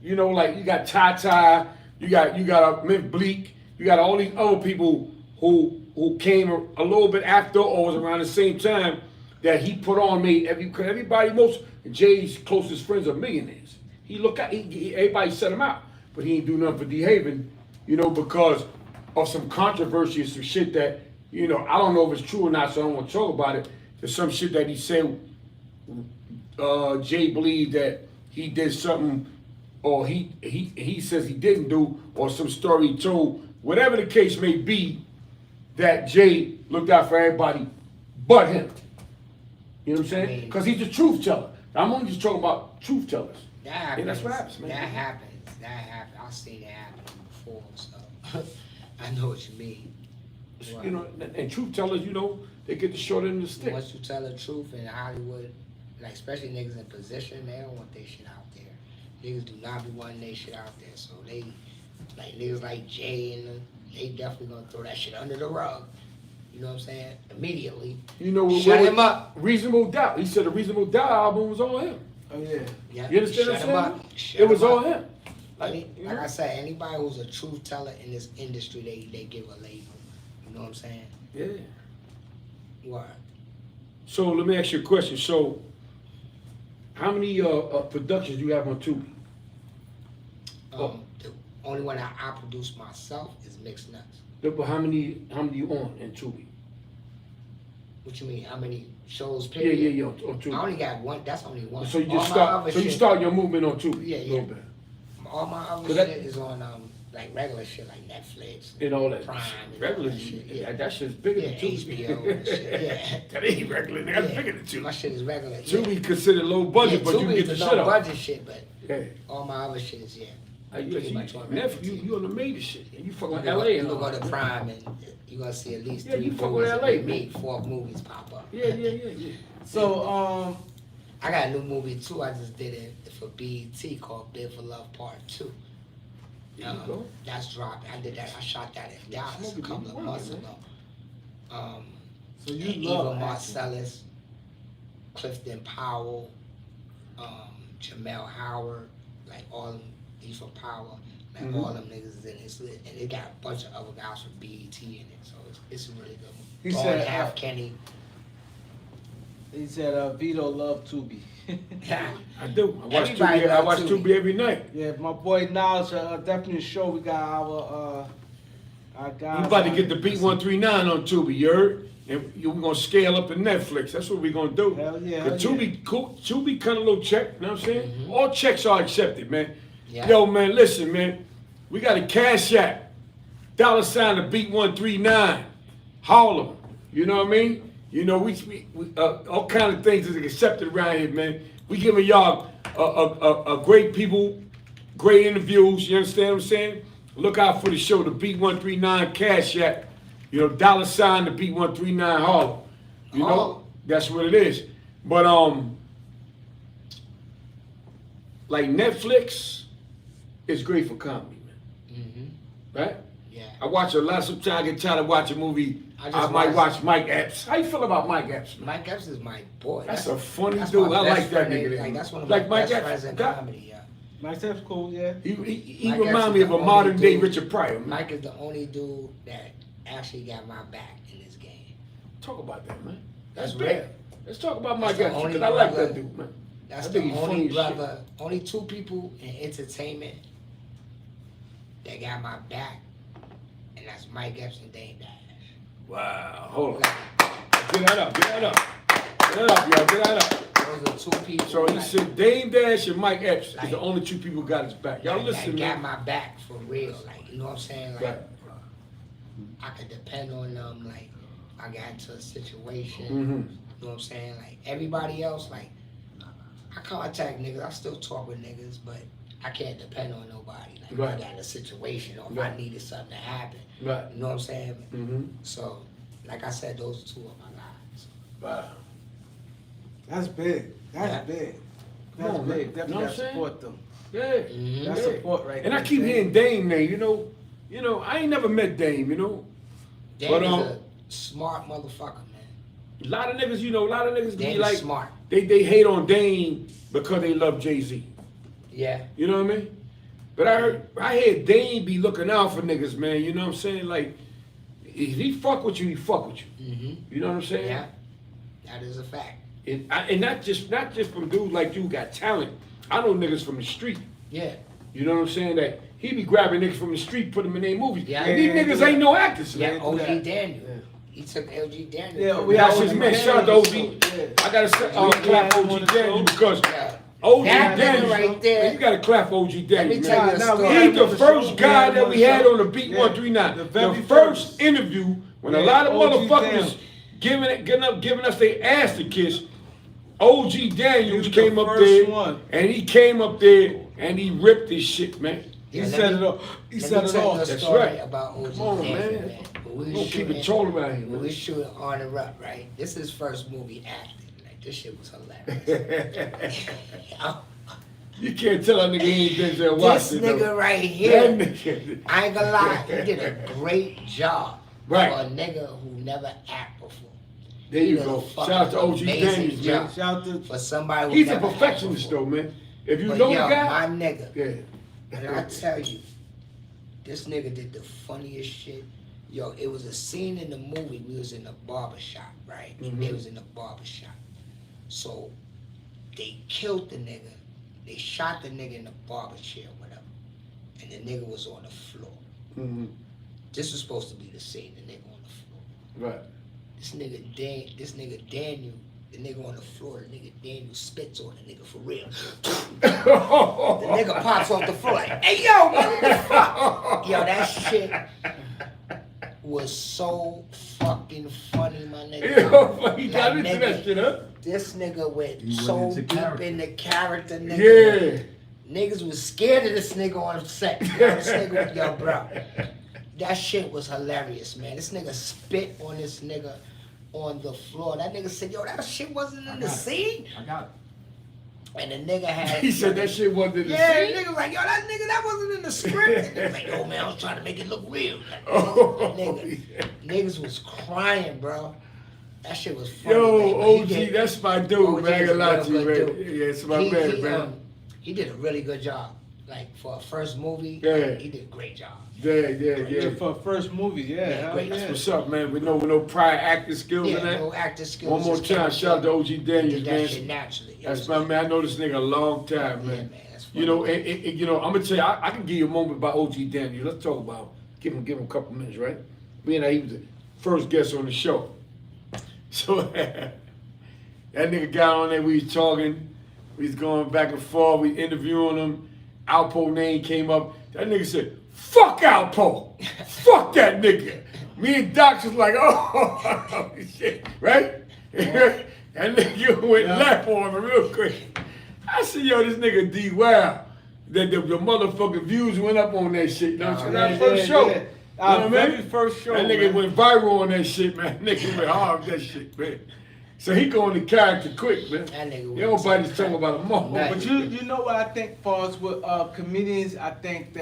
you know, like you got Ty, you got Myth Bleak, you got all these other people who came a little bit after or was around the same time that he put on me. Everybody, most Jay's closest friends are millionaires. He look at everybody set him out, but he ain't do nothing for D Haven, you know, because of some controversy and some shit that, you know, I don't know if it's true or not, so I don't want to talk about it. There's some shit that he said Jay believed that he did something, or he says he didn't do, or some story he told, whatever the case may be, that Jay looked out for everybody but him. You know what I'm saying? Because he's a truth teller. I'm only just talking about truth tellers. That happens. And that's what happens, man. That happens. I've seen it happen before, so I know what you mean. You know, and truth tellers, you know, they get the short end of the stick. Once you tell the truth in Hollywood, like especially niggas in position, they don't want their shit out there. Niggas do not be wanting their shit out there, so they, like niggas like Jay and them, they definitely gonna throw that shit under the rug. You know what I'm saying? Immediately. You know, shut him up. Reasonable Doubt. He said the Reasonable Doubt album was all him. Oh yeah. Yeah. You understand what Shut I'm him saying? up. Shut It was him all up. him. Like I said, anybody who's a truth teller in this industry, they give a label. You know what I'm saying? Yeah. What? So let me ask you a question. So, how many productions do you have on Tubi? The only one I produce myself is Mixed Nuts. But how many you on in Tubi? What you mean? How many shows? Yeah, Period? on Tubi. I only got one. That's only one. So you All just my start. other So you shit- start your movement on Tubi. Yeah, A yeah. little bit. All my other So that- shit is on like regular shit like Netflix And all that. Prime and Regular all that shit. shit. Yeah. That shit's bigger Yeah, than Tubi. HBO and shit, yeah. That ain't regular. That's Yeah. bigger than Tubi. My shit is regular. Tubi considered low budget, yeah, but you Tubi get the is shit no off. budget shit, but Yeah. all my other shit is You pretty much on Netflix, regular. you on the major shit. And you fuck with You LA you and can all go that. to Prime and you're gonna see at least Yeah, 3 you fuck movies with LA, every man. week, 4 movies pop up. Yeah. So I got a new movie too. I just did it for BET called Bid for Love Part 2. There you go. That's dropped. I did that. I shot that in Dallas Smokey, a couple of you months working, ago. so you And love Eva acting. Marcellus, Clifton Powell, Jamel Howard, like all them, he's from Power, like Mhm. all them niggas is in it. So, and it got a bunch of other guys from BET in it, so it's a really good one. He Dawn said, Half Kenny. He said Vito loved Tubi. I do. I watch Everybody Tubi. I love watch Tubi. Tubi every night. Yeah, my boy Niles definitely show. We got our guys. We about to get the Beat 139 on Tubi, you heard? And we're gonna scale up to Netflix. That's what we're gonna do. Hell yeah, The hell Tubi, cool. Tubi cut a little check. You know what I'm saying? All checks are accepted, man. Yeah. Yo, man, listen, man. We got a Cash App. $sign the Beat 139. Harlem. You know what I mean? You know, we all kind of things is accepted around here, man. We giving y'all a great people, great interviews. You understand what I'm saying? Look out for the show, the Beat 139 Cash App. You know, $sign the Beat 139 Harlem. You know, Harlem. that's what it is. But like Netflix is great for comedy, man. Mm-hmm. Right? Yeah. I watch a lot. Sometimes I get tired of watching a movie. I I just might watched- watch Mike Epps. How you feel about Mike Epps, man? Mike Epps is my boy. That's a funny that's dude. my I best like that friend. nigga. Like, that's one of Like my Mike best Epps, friends in that- comedy, yeah. Mike Epps cool, yeah. He Mike remind Epps me is of the a only modern day dude- Richard Pryor. Man. Mike is the only dude that actually got my back in this game. Talk about that, man. That's big. real. Let's talk about That's Mike the Epps only because I like brother- that dude, man. That's I the think he's only funny as shit. brother, only 2 people in entertainment that got my back, and that's Mike Epps and Dame Dash. Wow. Hold on. Get that up. Get that up. Get that up, y'all. Get that up. Those are 2 people. So he like, said Dame Dash and Mike Epps is Like- the only 2 people who got his back. Y'all that listen, got man. my back for real. Like, you know what I'm saying? Like, Right. I could depend on them. Like, I got into a situation. Mm-hmm. You know what I'm saying? Like, everybody else, like, I contact niggas. I still talk with niggas, but I can't depend on nobody. Like, Right. I got in a situation or if Right. I needed something to happen. Right. You know what I'm saying? Mm-hmm. So, like I said, those 2 are my guys. Wow. That's big. That's Yeah. big. Come on, man. big. You know Definitely what I'm gotta saying? support them. Yeah. Mhm. That's Yeah. support right And there. I keep hearing Dame name, you know, I ain't never met Dame, you know. Dame But, is a smart motherfucker, man. A lot of niggas, be Dame is like, smart. they hate on Dame because they love Jay-Z. Yeah. You know what I mean? But I heard Dame be looking out for niggas, man. You know what I'm saying? Like, if he fuck with you, he fuck with you. Mm-hmm. You know what I'm saying? Yeah. That is a fact. And not just from dudes like you got talent. I know niggas from the street. Yeah. You know what I'm saying? That he be grabbing niggas from the street, put them in their movies. Yeah. And these niggas ain't no actors, Yeah, man. OG Yeah. Daniel. Yeah. He took LG Daniel. Yeah, from we That's all his OG man. Shout out to Daniel, OG. so, yeah. I gotta We clap glad OG on the Daniel show. because Yeah. OG That nigga Daniel, right there. you gotta clap OG Let Daniel, me man. tell you a Nah, we story. had He's him the on the first show. guy We had him that on we the had show. on the Beat Yeah. 139. The The very first first. interview when a Yeah, lot of OG motherfuckers giving us their ass to kiss. OG Daniels He was came the up first there, one. and he came up there and he ripped this shit, man. He Yeah, set let it me- up. He Let set me it tell you a off. That's story right. about OG Come on, Daniel, man. man. When we We was gonna keep it shooting- tall around here, When man. we shooting On the Rut, right? This is his first movie acting. Like, this shit was hilarious. You can't tell a nigga he ain't been there This watching. nigga right That here, nigga. I ain't gonna lie, he did a great job Right. for a nigga who never acted before. There He you did a go. fucking Shout out to OG amazing Daniels, man. job. Shout out to For somebody who He's a never perfectionist acted though, man. If you before. know But yo, the guy, my nigga, yeah. and I tell you, this nigga did the funniest shit. Yo, it was a scene in the movie. We was in the barber shop, right? Mhm. They was in the barber shop. So they killed the nigga. They shot the nigga in the barber chair, whatever. And the nigga was on the floor. Mhm. This was supposed to be the scene. The nigga on the floor. Right. This nigga Daniel, the nigga on the floor. The nigga Daniel spits on the nigga for real. The nigga pops off the floor like, "Hey yo, man, what the fuck?" Yo, that shit was so fucking funny, my nigga. Yo, he got That into that nigga- shit, huh? This nigga went He went so into deep character. in the character, nigga. Yeah. Niggas was scared of this nigga on set. Yo, this nigga, yo, bro. That shit was hilarious, man. This nigga spit on this nigga on the floor. That nigga said, yo, that shit wasn't in the scene. I got it. And the nigga had... He said that shit wasn't in the Yeah, the scene. nigga was like, yo, that wasn't in the script. And he was like, yo, man, I was trying to make it look real. Oh, Nigga, yeah. niggas was crying, bro. That shit was funny. Yo, man. But OG, he did- that's my dude, OG man. I is ain't gonna lie real to you, good man. dude. Yeah, it's my man, man. He did a really good job. Like, for a first movie, Yeah. he did a great job. Yeah. yeah, for first movie, Yeah, yeah. great. Hell yeah. What's up, man? With no prior acting skills Yeah, in that. no acting skills. One more just came time, up shout out to there OG and Daniels, did that shit man. naturally. It That's was my good. man. I know this nigga a long time, Yeah, man. man, that's funny. You know, you know, I'm gonna tell you, I can give you a moment about OG Daniels. Let's talk about him. Give him a couple minutes, right? He was the first guest on the show. So that nigga got on there. We was talking. We was going back and forth. We interviewing him. Alpo name came up. That nigga said, "Fuck Alpo. Fuck that nigga." Me and Doc was like, "Oh shit," right? That nigga went left on him real quick. I said, "Yo, this nigga D Wow." That the motherfucking views went up on that shit. You know what I'm saying? Our first show. Yeah. You know Our what I very mean? first show. That nigga man. went viral on that shit, man. Nigga went hard with that shit, man. So he going to character quick, man. That nigga Ain't nobody's talking about him more. Nah, But you know what I think, Pauls, with comedians, I think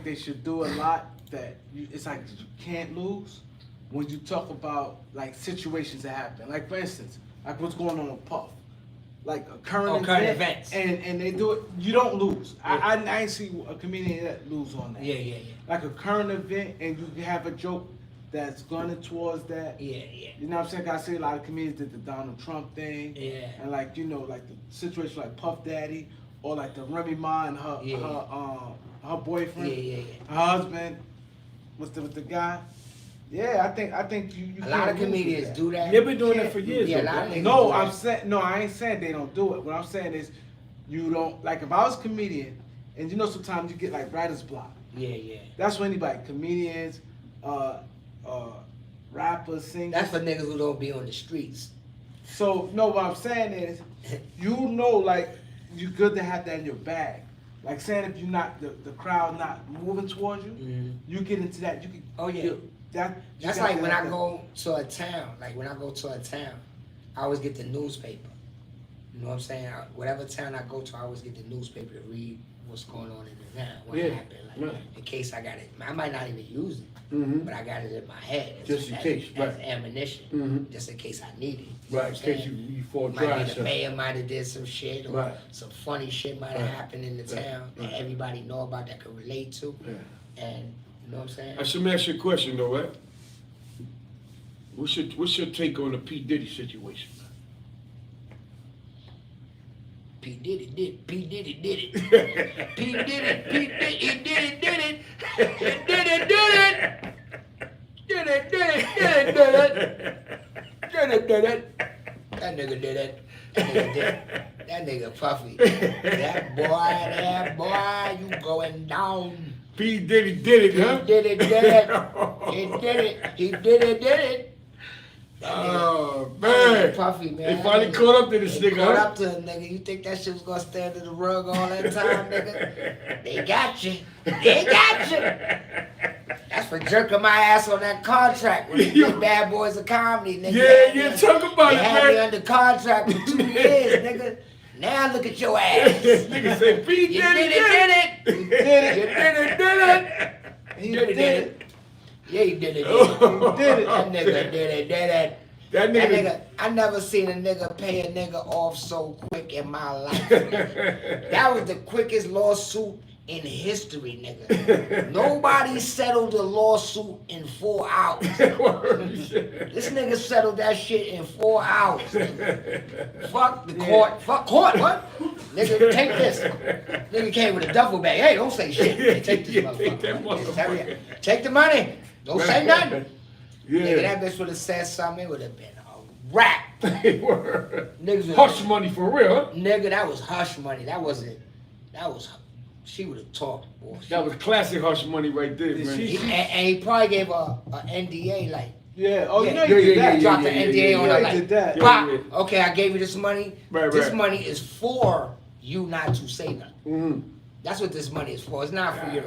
they should do a lot that it's like you can't lose when you talk about like situations that happen. Like for instance, like what's going on with Puff. Like a current events. And they do it, you don't lose. I ain't see a comedian that lose on that. Yeah. Like a current event and you have a joke that's going towards that. Yeah. You know what I'm saying? I see a lot of comedians did the Donald Trump thing. Yeah. And like, you know, like the situation like Puff Daddy or like the Remy Ma and her her boyfriend, Yeah. her husband with the guy. Yeah, I think you A lot of can't lose with comedians that. do that. They've been doing that for years, Yeah, a though, lot of bro. niggas No, do I'm that. saying no, I ain't saying they don't do it. What I'm saying is you don't like if I was a comedian and you know sometimes you get like writer's block. Yeah. That's for anybody, comedians, rappers, singers. That's for niggas who don't be on the streets. So no, what I'm saying is, you know, like you good to have that in your bag. Like saying if you're not the crowd not moving towards you, Mhm. you get into that. You can. Oh, yeah. you That's got like to when have I that. go to a town. Like when I go to a town, I always get the newspaper. You know what I'm saying? Whatever town I go to, I always get the newspaper to read what's going on in the town, what Yeah, happened, like, right. in case I got it. I might not even use it, Mm-hmm. but I got it in my head. Just in case, as right. ammunition, Mm-hmm. just in case I need it. You know Right, in what I'm case saying? you fall Might dry. be the mayor might have did some shit, or Right. some funny shit might have Right. happened in the Right. town Right. that everybody know about that could relate to, Yeah. and you know what I'm saying? I should ask you a question though, right? What's your take on the P. Diddy situation? P Diddy did it. P Diddy did it. P Diddy, he did it. He did it. Did it. Did it. Did it. Did it. Did it. Did it. That nigga did it. That nigga did it. That nigga Puffy. That boy, you going down. P. Diddy did it, huh? He did it. Did it. He did it. He did it. Did it. Oh That man! nigga Puffy, man. They finally caught up to this They nigga. caught huh? up to him, nigga. You think that shit was gonna stay under the rug all that time, nigga? They got you. They got you. That's for jerking my ass on that contract with the Big Bad Boys of Comedy, nigga. Yeah, talk about They it, had me man. under contract for 2 years, nigga. Now look at your ass. Nigga say P. You Diddy did it, did it. He did it. You did it, did it. He Did it, did did it. it. Yeah, he did it, did it. He did it. That nigga did it, did it. That That nigga. nigga, I never seen a nigga pay a nigga off so quick in my life. That was the quickest lawsuit in history, nigga. Nobody settled a lawsuit in 4 hours. This nigga settled that shit in 4 hours. Fuck the court. Fuck court, what? Nigga, take this. Nigga came with a duffel bag. Hey, don't say shit. Hey, take this Yeah, take motherfucker. that motherfucker. Take the money. Don't say nothing. Nigga, Yeah. that bitch would have said something, it would have been a rap. Niggas was Hush money for real, huh? Nigga, that was hush money. That was, she would have talked, boy. That was classic hush money right there, man. And he probably gave her a NDA, like, Yeah. Oh, you know Yeah, he did yeah, that. dropped the yeah, NDA yeah, on yeah, her, he like, did that. Pop, Yeah, okay, I gave you this money. Right, This right. money is for you not to say nothing. Mm-hmm. That's what this money is for. It's not for your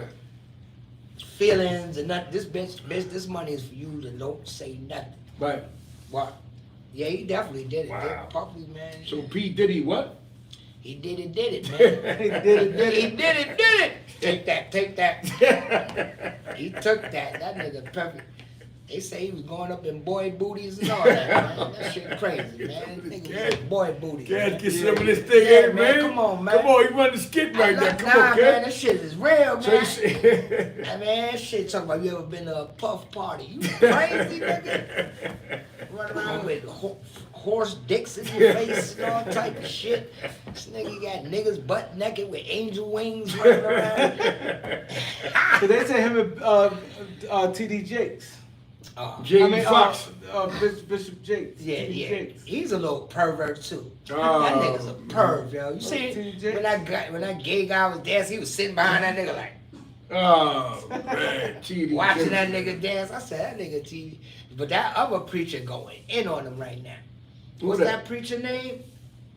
feelings and nothing. This bitch, this money is for you to don't say nothing. Right. But, yeah, he definitely did it. Wow. Puffy, man. So P. Diddy what? He did it, man. He did it. Did He it. did it. Take that. He took that. That nigga perfect. They say he was going up in boy booties and all that, man. That shit crazy, man. Nigga was in boy booties. Can't Man. get some of this thing Yeah, in, man, man. come on, man. Come on, you run the skit right Nah, there. Come man, on, kid. that shit is real, So you man. say, Hey, man, that shit talking about you ever been to a puff party. You crazy, nigga? Run around with horse dicks in your face and all type of shit. This nigga got niggas butt naked with angel wings running around. So they say him and T.D. Jakes. Jamie Foxx. Bishop Jakes. Yeah, T.D. yeah. Jakes. He's a little pervert too. Oh. That nigga's a perv, yo. You see, TJ? when that gay guy was dancing, he was sitting behind that nigga like Oh, man. TD. watching that nigga dance. I said, that nigga T. But that other preacher going in on him right now. What's Who that preacher name?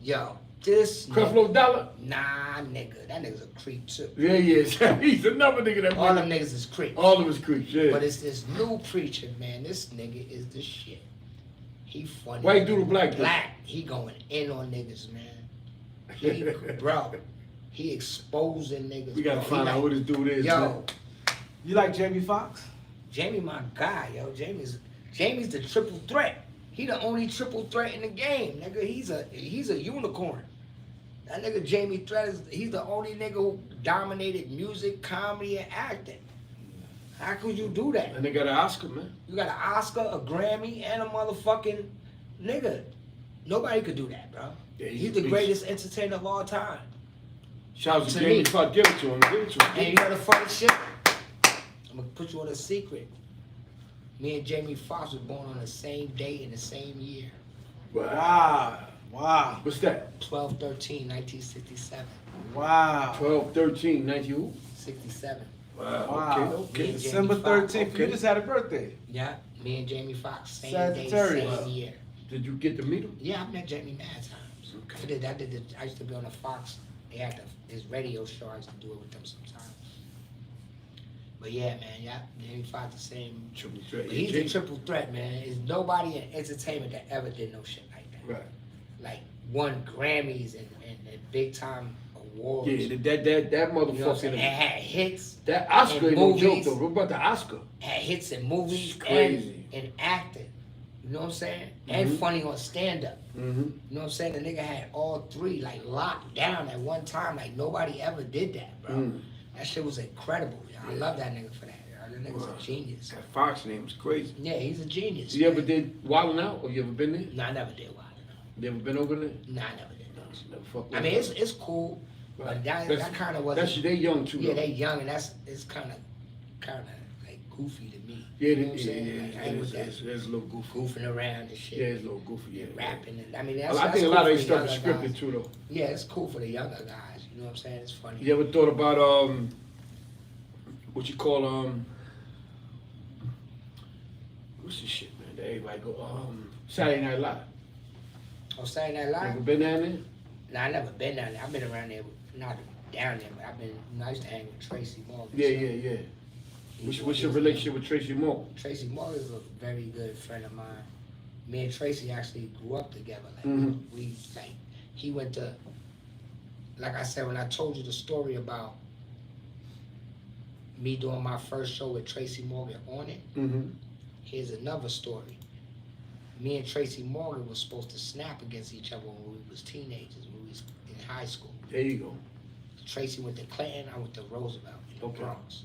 Yo, this nigga. Creflo Dollar? Nah, nigga. That nigga's a creep too. Yeah, he is. He's another nigga that All them niggas is creeps. All of his creeps, yeah. But it's this new preacher, man. This nigga is the shit. He funny. Why you do the black thing? Black. He going in on niggas, man. He, bro, he exposing niggas. We gotta bro. find He out who this dude is, Yo, man. You like Jamie Foxx? Jamie my guy, yo. Jamie's the triple threat. He the only triple threat in the game, nigga. He's a unicorn. That nigga Jamie Threat he's the only nigga who dominated music, comedy, and acting. How could you do that? And they got an Oscar, man. You got an Oscar, a Grammy, and a motherfucking nigga. Nobody could do that, bro. Yeah, He's the greatest entertainer of all time. Shout out to To Jamie me. Foxx. Give it to him. Give it to And him. you know the funny shit? I'm gonna put you on a secret. Me and Jamie Foxx was born on the same day in the same year. Wow. Wow. What's that? 12/13/1967. Wow. 12, 13, 90 who? 67. Wow. Wow. Okay, okay. Yeah. December Jamie Foxx. 13th. You Okay. just had a birthday. Yeah, me and Jamie Foxx, same day, Sagittarius. same year. Did you get to meet him? Yeah, I met Jamie mad times. Okay. I used to be on the Fox. They had his radio show. I used to do it with them sometimes. But yeah, man, yeah, Jamie Foxx the same. Triple threat. But he's a triple threat, man. There's nobody in entertainment that ever did no shit like that. Right. Like won Grammys and big time awards. Yeah, that motherfucker. You know what I'm saying? And had hits. That Oscar in ain't no joke movies. though. What about the Oscar? Had hits in movies It's crazy. and acting. You know what I'm saying? And funny on stand up. Mm-hmm. You know what I'm saying? The nigga had all three like locked down at one time. Like nobody ever did that, bro. Mm. That shit was incredible. Yo. I love that nigga for that. Yo. That nigga's Wow. a genius. That Fox name is crazy. Yeah, he's a genius. You ever man. did Wildin' Out, or you ever been there? No, I never did Wild. You ever been over there? No, I never did. No, never fuck with I mean, them. it's cool, but that That's- kind of was. That's they young too. Yeah, though. they young, and it's kind of like goofy to me. Yeah, You know what I'm yeah, saying? Like, I ain't with that it's a little goofy. goofing around and shit. Yeah, it's a little goofy. Yeah, Rapping and I mean, I that's think that's a cool lot of for their the stuff is younger scripted guys. too, though. Yeah, it's cool for the younger guys. You know what I'm saying? It's funny. You ever thought about what you call what's this shit, man? That everybody go Saturday Night Live. Oh, Saturday Night Live? Ever been down there? Nah, I never been down there. I've been around there, not down there, but I've been. I used to hang with Tracy Morgan. Yeah, so yeah, yeah. he- What's your relationship with Tracy Morgan? Tracy Morgan is a very good friend of mine. Me and Tracy actually grew up together. Like Mhm. we like he went to, like I said when I told you the story about me doing my first show with Tracy Morgan on it. Mm-hmm. Here's another story. Me and Tracy Morgan was supposed to snap against each other when we was teenagers, when we was in high school. There you go. Tracy went to Clinton, I went to Roosevelt in the Okay. Bronx.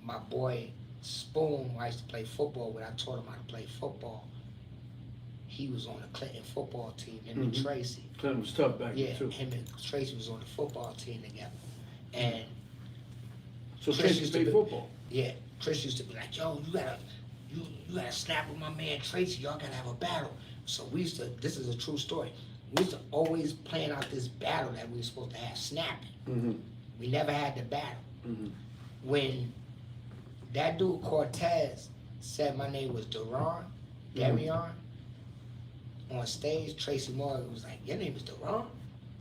My boy Spoon, who I used to play football with, I taught him how to play football. He was on the Clinton football team, him and Mhm. Tracy. Clinton was tough back Yeah, then too. him and Tracy was on the football team together. And So Chris Tracy used to played be- football. yeah, Chris used to be like, yo, you gotta snap with my man Tracy, y'all gotta have a battle. So we used to, this is a true story, we used to always plan out this battle that we were supposed to have snapping. Mm-hmm. We never had the battle. Mm-hmm. When that dude Cortez said my name was Duran, Mhm. Darion, on stage, Tracy Morgan was like, your name is Duran?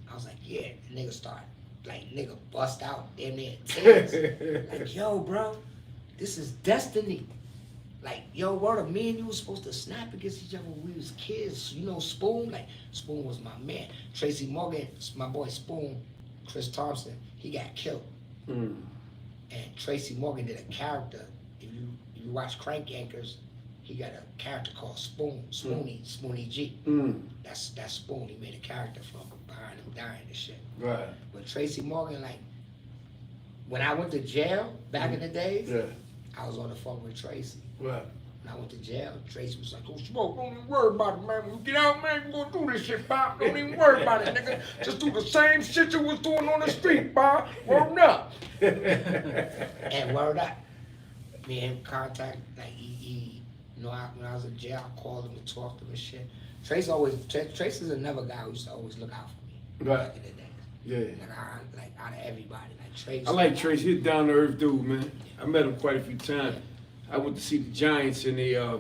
I was like, yeah. The nigga started, like, nigga bust out damn near tears. Like, yo, bro, this is destiny. Like, yo, brother, me and you was supposed to snap against each other when we was kids. You know Spoon? Like, Spoon was my man. Tracy Morgan, my boy Spoon, Chris Thompson, he got killed. Mm. And Tracy Morgan did a character. If you watch Crank Yankers, he got a character called Spoon, Spoony G. Mm. That's Spoon. He made a character from behind him dying and shit. Right. But Tracy Morgan, like, when I went to jail back in the days, Yeah. I was on the phone with Tracy. Right. When I went to jail, Tracy was like, oh, Smoke, don't even worry about it, man. When you get out, man, you gonna do this shit, Bob. Don't even worry about it, nigga. Just do the same shit you was doing on the street, Bob. Word up. And word up. Me and him contact, like, he you know, when I was in jail, I called him and talked to him and shit. Tracy's another guy who used to always look out for me. Right. Back in the days. Yeah. Like out of everybody. Like, Tracy. I like Tracy. He's a down to earth dude, man. I met him quite a few times. I went to see the Giants in the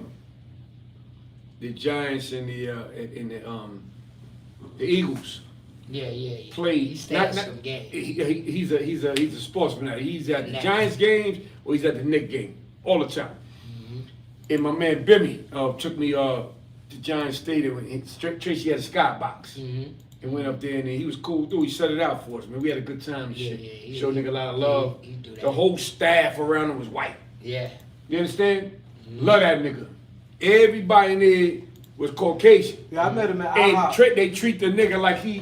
Eagles Yeah. played. He stayed some games. He's a sportsman. He's at the Nah. Giants games or he's at the Knicks game all the time. Mm-hmm. And my man Bimmy took me to Giants Stadium and Tracy had a skybox. Mm-hmm. And went up there and he was cool dude. He set it out for us, man. We had a good time and shit. Yeah. Showed nigga a lot of love. He do that. The whole staff around him was white. Yeah. You understand? Mm-hmm. Love that nigga. Everybody in there was Caucasian. Yeah, I met him at And IHOP. they treat the nigga like He's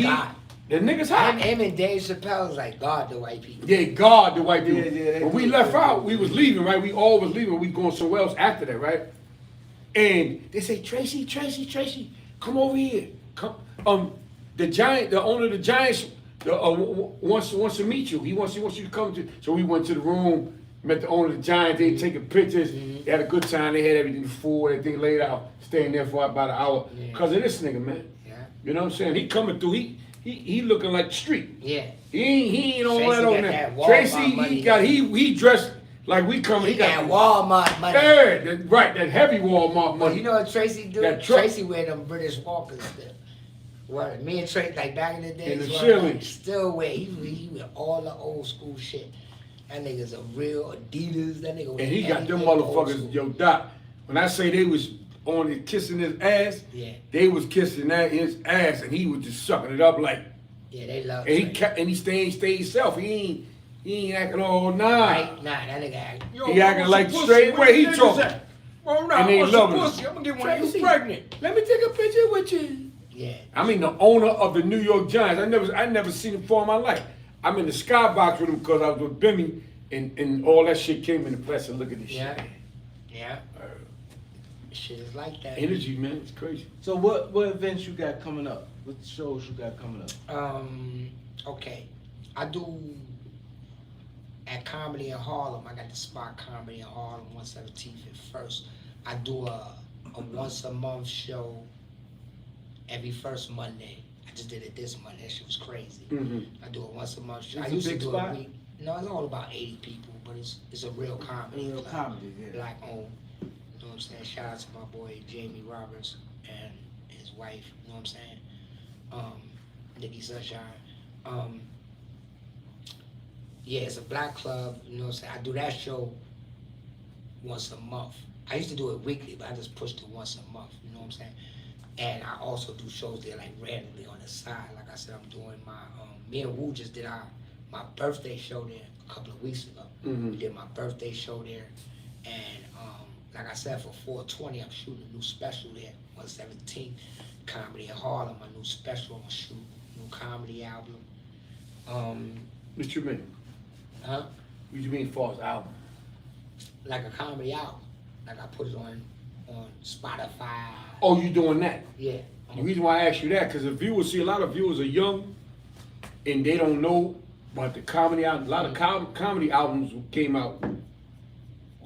God. the nigga's hot. Him and Dave Chappelle is like God to white people. Yeah, God, the white people. Yeah, when we left out, we was leaving, right? We all was leaving. We going somewhere else after that, right? And they say, Tracy, come over here. Come. The owner of the Giants, wants to meet you. He wants you to come to. So we went to the room, met the owner of the Giants. They taking pictures. They had a good time. They had everything full, everything laid out. Staying there for about an hour Yeah. because of this nigga, man. Yeah. You know what I'm saying? He coming through. He looking like the street. Yeah. He ain't on Tracy that on got there. that Walmart Tracy, money. he dressed like we coming. He got Walmart money. that heavy Walmart But money. you know what Tracy do? That truck. Tracy wear them British Walkers still. What me and Tracy, like back in the days, In the were, Chili. like, still wear. He wear all the old school shit. That nigga's a real Adidas. That nigga. wear And he got them everything old motherfuckers, school. yo, Doc. When I say they was on it, kissing his ass. Yeah. They was kissing his ass, and he was just sucking it up like. Yeah, they love And he Trey. kept, and he stayed himself. He ain't acting all nah. Right? Nah, that nigga act. He acting like straight way he talking. Oh, no, And they I'm loving it. pussy. I'm gonna get one of Tracy, you pregnant. Let me take a picture with you. Yeah. I mean, the owner of the New York Giants. I never seen him before in my life. I'm in the skybox with him because I was with Bimmy, and all that shit came into place. And look at this Yeah. shit. Yeah. Shit is like that. Energy, man, it's crazy. So what events you got coming up? What shows you got coming up? Okay. I do at Comedy in Harlem. I got the spot Comedy in Harlem, 117th and First. I do a once a month show every first Monday. I just did it this Monday. That shit was crazy. I do a once a month show. It's I a used to big do spot? a week. No, it's all about 80 people, but it's a real comedy. Real club. comedy, yeah. Black owned. You know what I'm saying? Shout out to my boy Jamie Roberts and his wife. You know what I'm saying? Nikki Sunshine. Yeah, it's a black club. You know what I'm saying? I do that show once a month. I used to do it weekly, but I just pushed it once a month. You know what I'm saying? And I also do shows there like randomly on the side. Like I said, I'm doing my me and Wu just did my birthday show there a couple of weeks ago. We did my birthday show there, and like I said, for 420, I'm shooting a new special there. 117th Comedy in Harlem, my new special. I'm gonna shoot a new comedy album. What you mean? Huh? What you mean, false album? Like a comedy album. Like I put it on Spotify. Oh, you doing that? Yeah. The reason why I ask you that, because the viewers, see, a lot of viewers are young, and they don't know about the comedy album. A lot of comedy albums came out,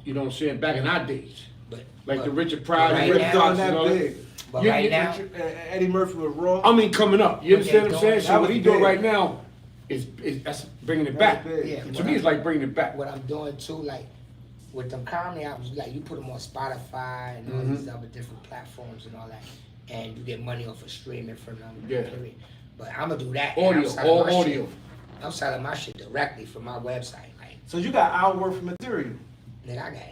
you know what I'm saying, back in our days. Like the Richard Pryor, right Rick now, Fox, that and all big. that. But You right get now, Eddie Murphy with Raw. I mean, coming up. You What understand they what I'm saying? doing, So that what was he doing big. right now is that's bringing it back. That's big. Yeah, To me, it's like bringing it back. what I'm doing too, like with them comedy albums, like you put them on Spotify and all these other different platforms and all that, and you get money off of streaming from them. Yeah. Period. But I'm gonna do that. and Audio, I'm selling all my shit- audio. I'm selling my shit directly from my website. Like, So you got hour worth of material. nigga, I got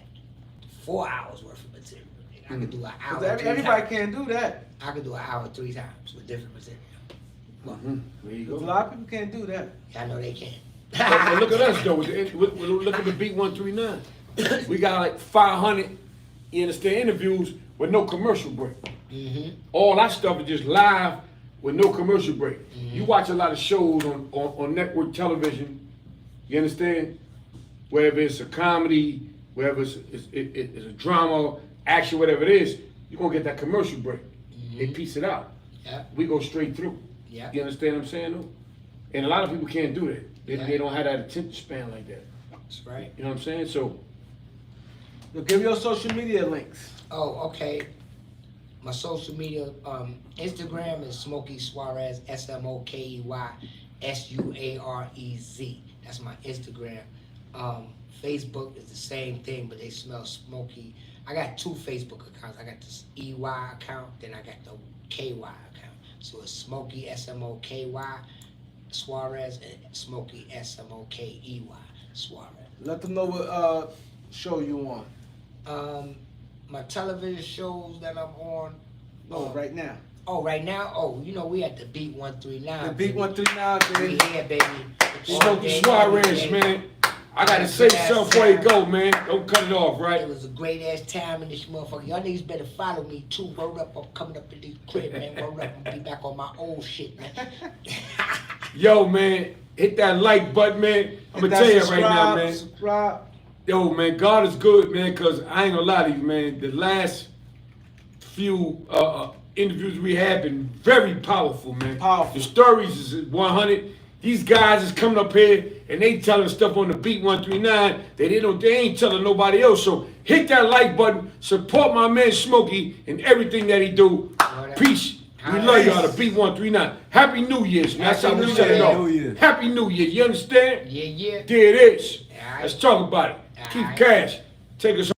4 hours worth of material. Nigga. I could do an hour. 'Cause three everybody times. can't do that. I could do an hour 3 times with different material. There you 'Cause go. a lot of people can't do that. I know they can. But look at us though. Look at the Beat 139. We got like 500. You understand? Interviews with no commercial break. All our stuff is just live with no commercial break. You watch a lot of shows on network television. You understand? Whether it's a comedy, whether it's a drama, action, whatever it is, you're gonna get that commercial break. They piece it out. Yeah. We go straight through. Yeah. You understand what I'm saying though? And a lot of people can't do that. They, Yeah. they don't have that attention span like that. That's right. You know what I'm saying? So So give your social media links. Oh, okay. My social media, Instagram is Smokey Suarez, SMOKEY SUAREZ. That's my Instagram. Facebook is the same thing, but they smell smoky. I got 2 Facebook accounts. I got this EY account, then I got the KY account. So it's Smokey SMOKY Suarez and Smokey SMOKEY Suarez. Let them know what show you on. My television shows that I'm on. Oh, right now. Oh, right now? Oh, you know, we at the Beat 139. The Beat baby. 139, We baby. here, baby. All Smokey day, Suarez, every day. man. I gotta say something before you go, man. Don't cut it off, It right? was a great ass time in this motherfucker. Y'all niggas better follow me too. Word up, I'm coming up in this crib, man. Word up, I'm gonna be back on my old shit, man. Yo, man, hit that like button, man. I'm gonna tell you right now, man. Subscribe. Yo, man, God is good, man, because I ain't gonna lie to you, man. The last few interviews we had been very powerful, man. Powerful. The stories is 100. These guys is coming up here and they telling stuff on the Beat 139 that they ain't telling nobody else. So hit that like button, support my man Smokey and everything that he do. Peace. We love y'all, the Beat 139. Happy New Year's, man. That's how we Happy set it New off. Year. Happy New Year. You understand? Yeah, yeah. There it is. All right. Let's talk about it. All Keep right. cash. Take us